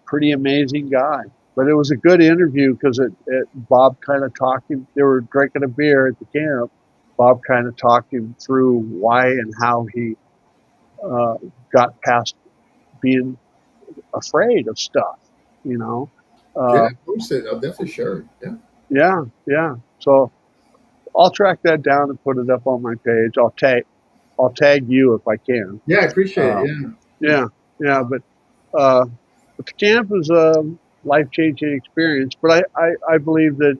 pretty amazing guy. But it was a good interview because Bob kind of talked him. They were drinking a beer at the camp. Bob kind of talked him through why and how he uh, got past being afraid of stuff. You know, yeah, uh, post it. I'll definitely share it. Yeah, yeah, yeah. So I'll track that down and put it up on my page. I'll tag you if I can. yeah, I appreciate it. Um, Yeah, yeah, yeah. Uh, but the camp is a life changing experience. But I believe that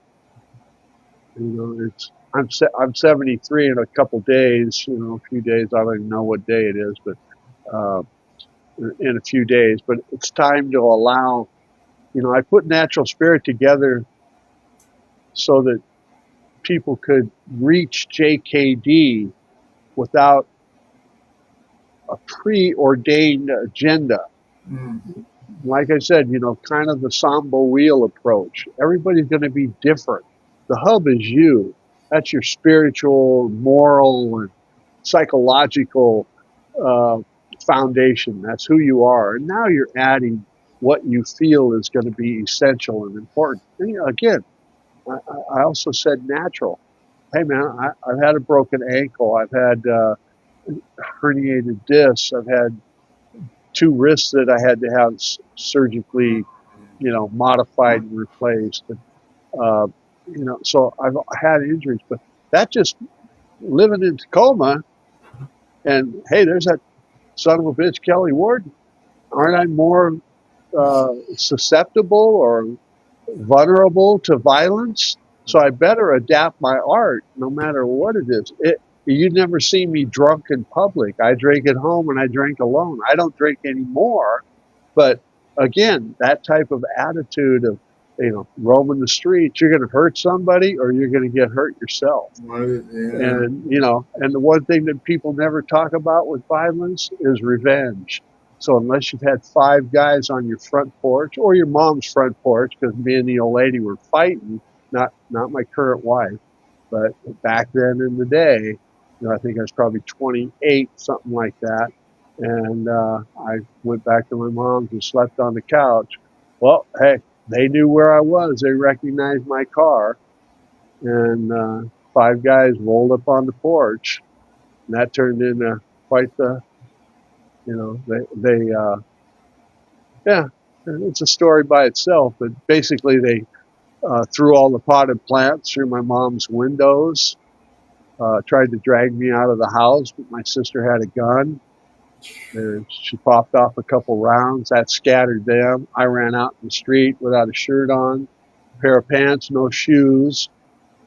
it's I'm 73 in a couple days. A few days. I don't even know what day it is, but uh, in a few days. But it's time to allow. I put Natural Spirit together so that people could reach JKD without a preordained agenda. mm, Like I said, kind of the Samba wheel approach. Everybody's going to be different. The hub is you. That's your spiritual, moral, and psychological uh, foundation. That's who you are. And now you're adding what you feel is going to be essential and important. And, again, I also said natural. Hey, man, I've had a broken ankle. I've had herniated discs. I've had two wrists that I had to have surgically, modified and replaced. And, uh, so I've had injuries, but that just living in Tacoma and hey, there's that son of a bitch, Kelly Ward. Aren't I more susceptible or vulnerable to violence? So I better adapt my art no matter what it is. You never see me drunk in public. I drink at home and I drink alone. I don't drink anymore. But again, that type of attitude of, roaming the streets, you're going to hurt somebody or you're going to get hurt yourself. yeah, And the one thing that people never talk about with violence is revenge. So unless you've had five guys on your front porch or your mom's front porch, because me and the old lady were fighting, not my current wife, but back then in the day, I think I was probably 28, something like that. And I went back to my mom's and slept on the couch. Well, hey, they knew where I was. They recognized my car, and five guys rolled up on the porch, and that turned into quite the, yeah, it's a story by itself. But basically, they threw all the potted plants through my mom's windows, tried to drag me out of the house, but my sister had a gun. And she popped off a couple rounds. That scattered them. I ran out in the street without a shirt on. pair of pants, no shoes.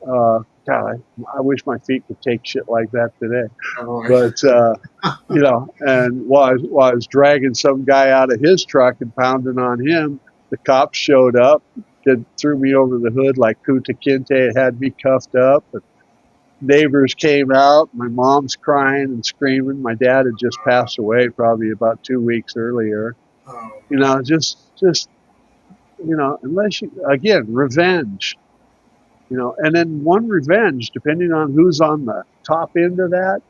God, I wish my feet could take shit like that today. Oh, But and while I was dragging some guy out of his truck and pounding on him, the cops showed up, threw me over the hood like Kunta Kinte, had me cuffed up. And neighbors came out. My mom's crying and screaming. My dad had just passed away probably about 2 weeks earlier. oh You man. know, just unless you again revenge. And then one revenge, depending on who's on the top end of that,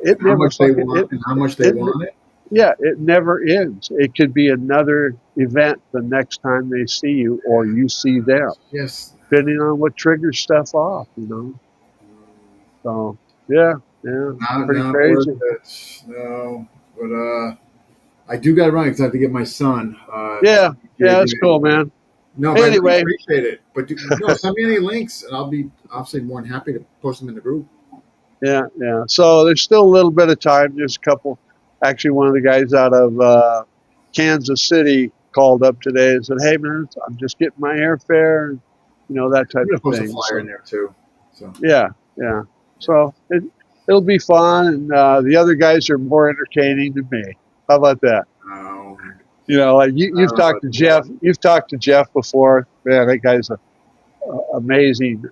it And how never much they fucking want, and how much they it want it. yeah, it never ends. It could be another event the next time they see you or you see them, Yes. depending on what triggers stuff off. So yeah, yeah, pretty Not worth crazy. it. No, but I do got to run because I have to get my son. Yeah, yeah, that's JV. cool, man. No, but I really Anyway, appreciate it. But no, send me any links, and I'll be obviously more than happy to post them in the group. yeah, yeah. So there's still a little bit of time. There's a couple. Actually, one of the guys out of Kansas City called up today and said, "Hey, man, I'm just getting my airfare, and that I'm type gonna of post a thing." flyer in So there too. So yeah, yeah. yeah. So it'll be fun, and the other guys are more entertaining than me. How about that? Um, Like I you've don't know talked about to that. Jeff. You've talked to Jeff before. Man, that guy's a amazing,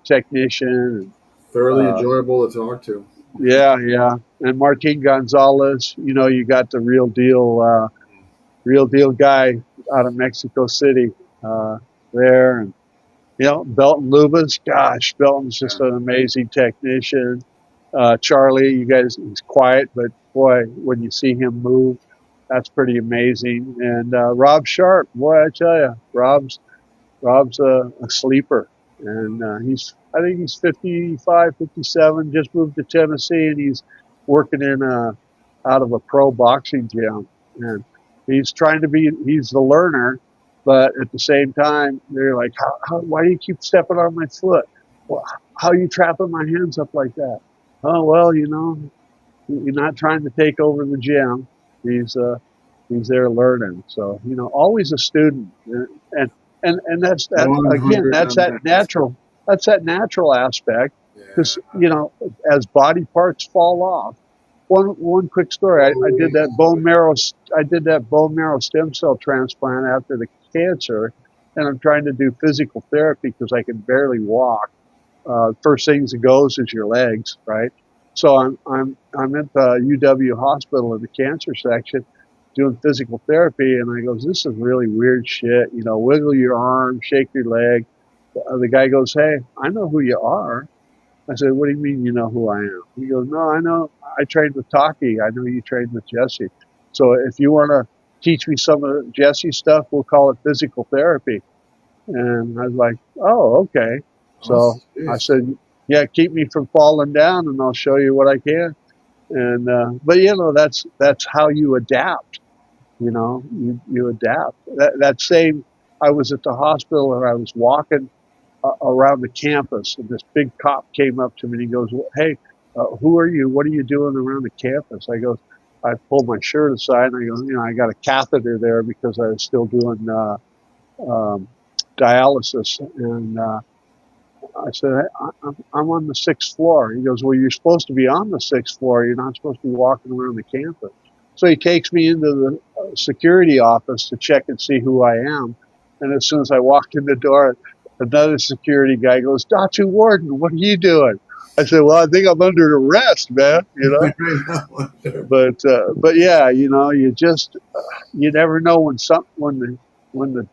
technician. Thoroughly Uh, enjoyable to talk to. yeah, yeah. And Martin Gonzalez. You got the real deal guy out of Mexico City there, and Belton Lubas. Gosh, Belton's just Yeah. an amazing technician. Charlie, you guys, he's quiet, but boy, when you see him move, that's pretty amazing. And Rob Sharp, boy, I tell you, Rob's a sleeper, and I think he's 55, 57. Just moved to Tennessee, and he's working out of a pro boxing gym, and he's the learner, but at the same time, they're like, why do you keep stepping on my foot? Well, how are you trapping my hands up like that? Oh well, you're not trying to take over the gym. He's he's there learning. So always a student, and that's One again hundred and percent. that's that natural aspect because Yeah. as body parts fall off. One quick story. Always. I did that bone marrow stem cell transplant after the cancer, and I'm trying to do physical therapy because I can barely walk. First things that goes is your legs, right? So I'm at the UW hospital in the cancer section doing physical therapy, and I goes, this is really weird shit. Wiggle your arm, shake your leg. The guy goes, hey, I know who you are. I said, what do you mean you know who I am? He goes, no, I know. I trained with Taki. I know you trained with Jesse. So if you want to teach me some of Jesse's stuff, we'll call it physical therapy. And I was like, oh, okay. So Us. I Yes. said, yeah, keep me from falling down and I'll show you what I can. And, but that's how you adapt, you adapt. That same, I was at the hospital and I was walking around the campus and this big cop came up to me and he goes, well, hey, who are you? What are you doing around the campus? I pulled my shirt aside and I go, I got a catheter there because I was still doing, um, dialysis. And I said, I'm on the sixth floor. He goes, well, you're supposed to be on the sixth floor. You're not supposed to be walking around the campus. So he takes me into the security office to check and see who I am. And as soon as I walked in the door, another security guy goes, Datu Warden, what are you doing? I said, well, I think I'm under arrest, man. But yeah, you never know when the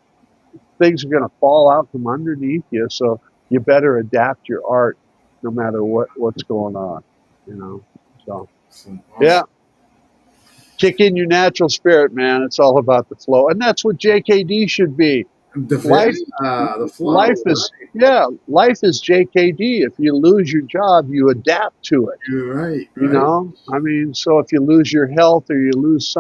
things are going to fall out from underneath you. So you better adapt your art no matter what's going on, you know. So Awesome. yeah, Awesome. kick in your natural spirit, man. It's all about the flow, and that's what JKD should be. Life, The life flow, is right? yeah, life is JKD. If you lose your job, you adapt to it. You're right, right. I mean, so if you lose your health or you lose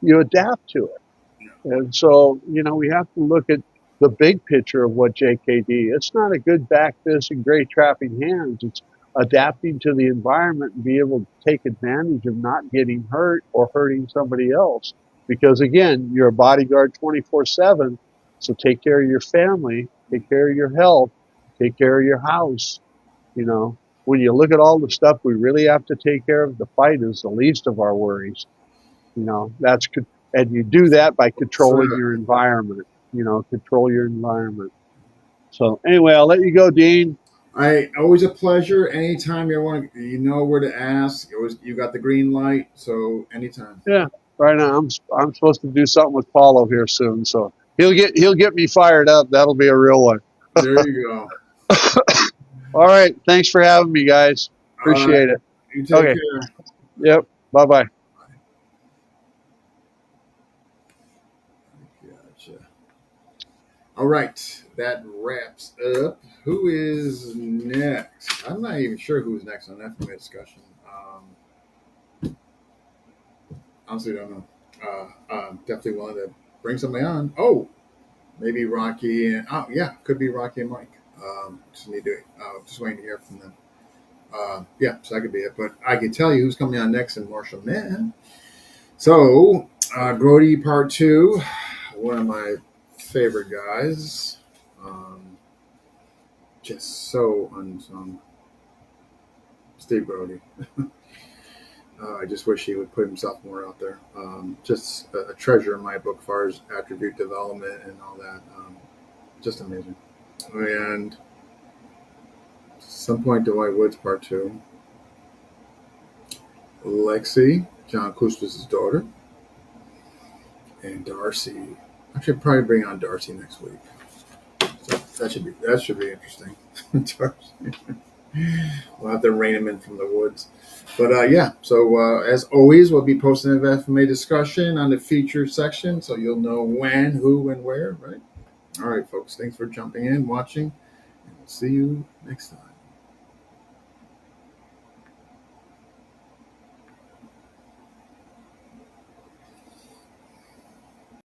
you adapt to it. And so, we have to look at the big picture of what JKD. It's not a good back fist and great trapping hands. It's adapting to the environment and be able to take advantage of not getting hurt or hurting somebody else. Because again, you're a bodyguard 24/7. So take care of your family, take care of your health, take care of your house. You know, when you look at all the stuff we really have to take care of, the fight is the least of our worries. You know, and you do that by controlling Sir, your environment. You know, control your environment. So anyway, I'll let you go, Dean. I always a pleasure. Anytime you want, you know where to ask. You got the green light, so anytime. Yeah, right now I'm supposed to do something with Paulo here soon, so he'll get me fired up. That'll be a real one. There you go. All right, thanks for having me, guys. All right, Appreciate it. you take Okay, care. yep. Bye bye. Gotcha. All right, that wraps up. Who is next? I'm not even sure who's next on that for my discussion. Honestly, don't know. Definitely wanted to bring somebody on. Oh, maybe Rocky and oh yeah, could be Rocky and Mike. Just waiting to hear from them. Yeah, so that could be it. But I can tell you who's coming on next in Marshall Man. So, Grody Part 2, one of my favorite guys. Just so unsung. Steve Grody. I just wish he would put himself more out there. Just a treasure in my book, as far as attribute development and all that. Just amazing. And some point, Dwight Woods Part 2. Lexi, John Kustos' daughter, and Darcy. I should probably bring on Darcy next week. So that should be interesting. Darcy. We'll have to rein him in from the woods. But yeah, so as always, we'll be posting an FMA discussion on the featured section, so you'll know when, who, and where, right? All right, folks. Thanks for jumping in, watching, and we'll see you next time.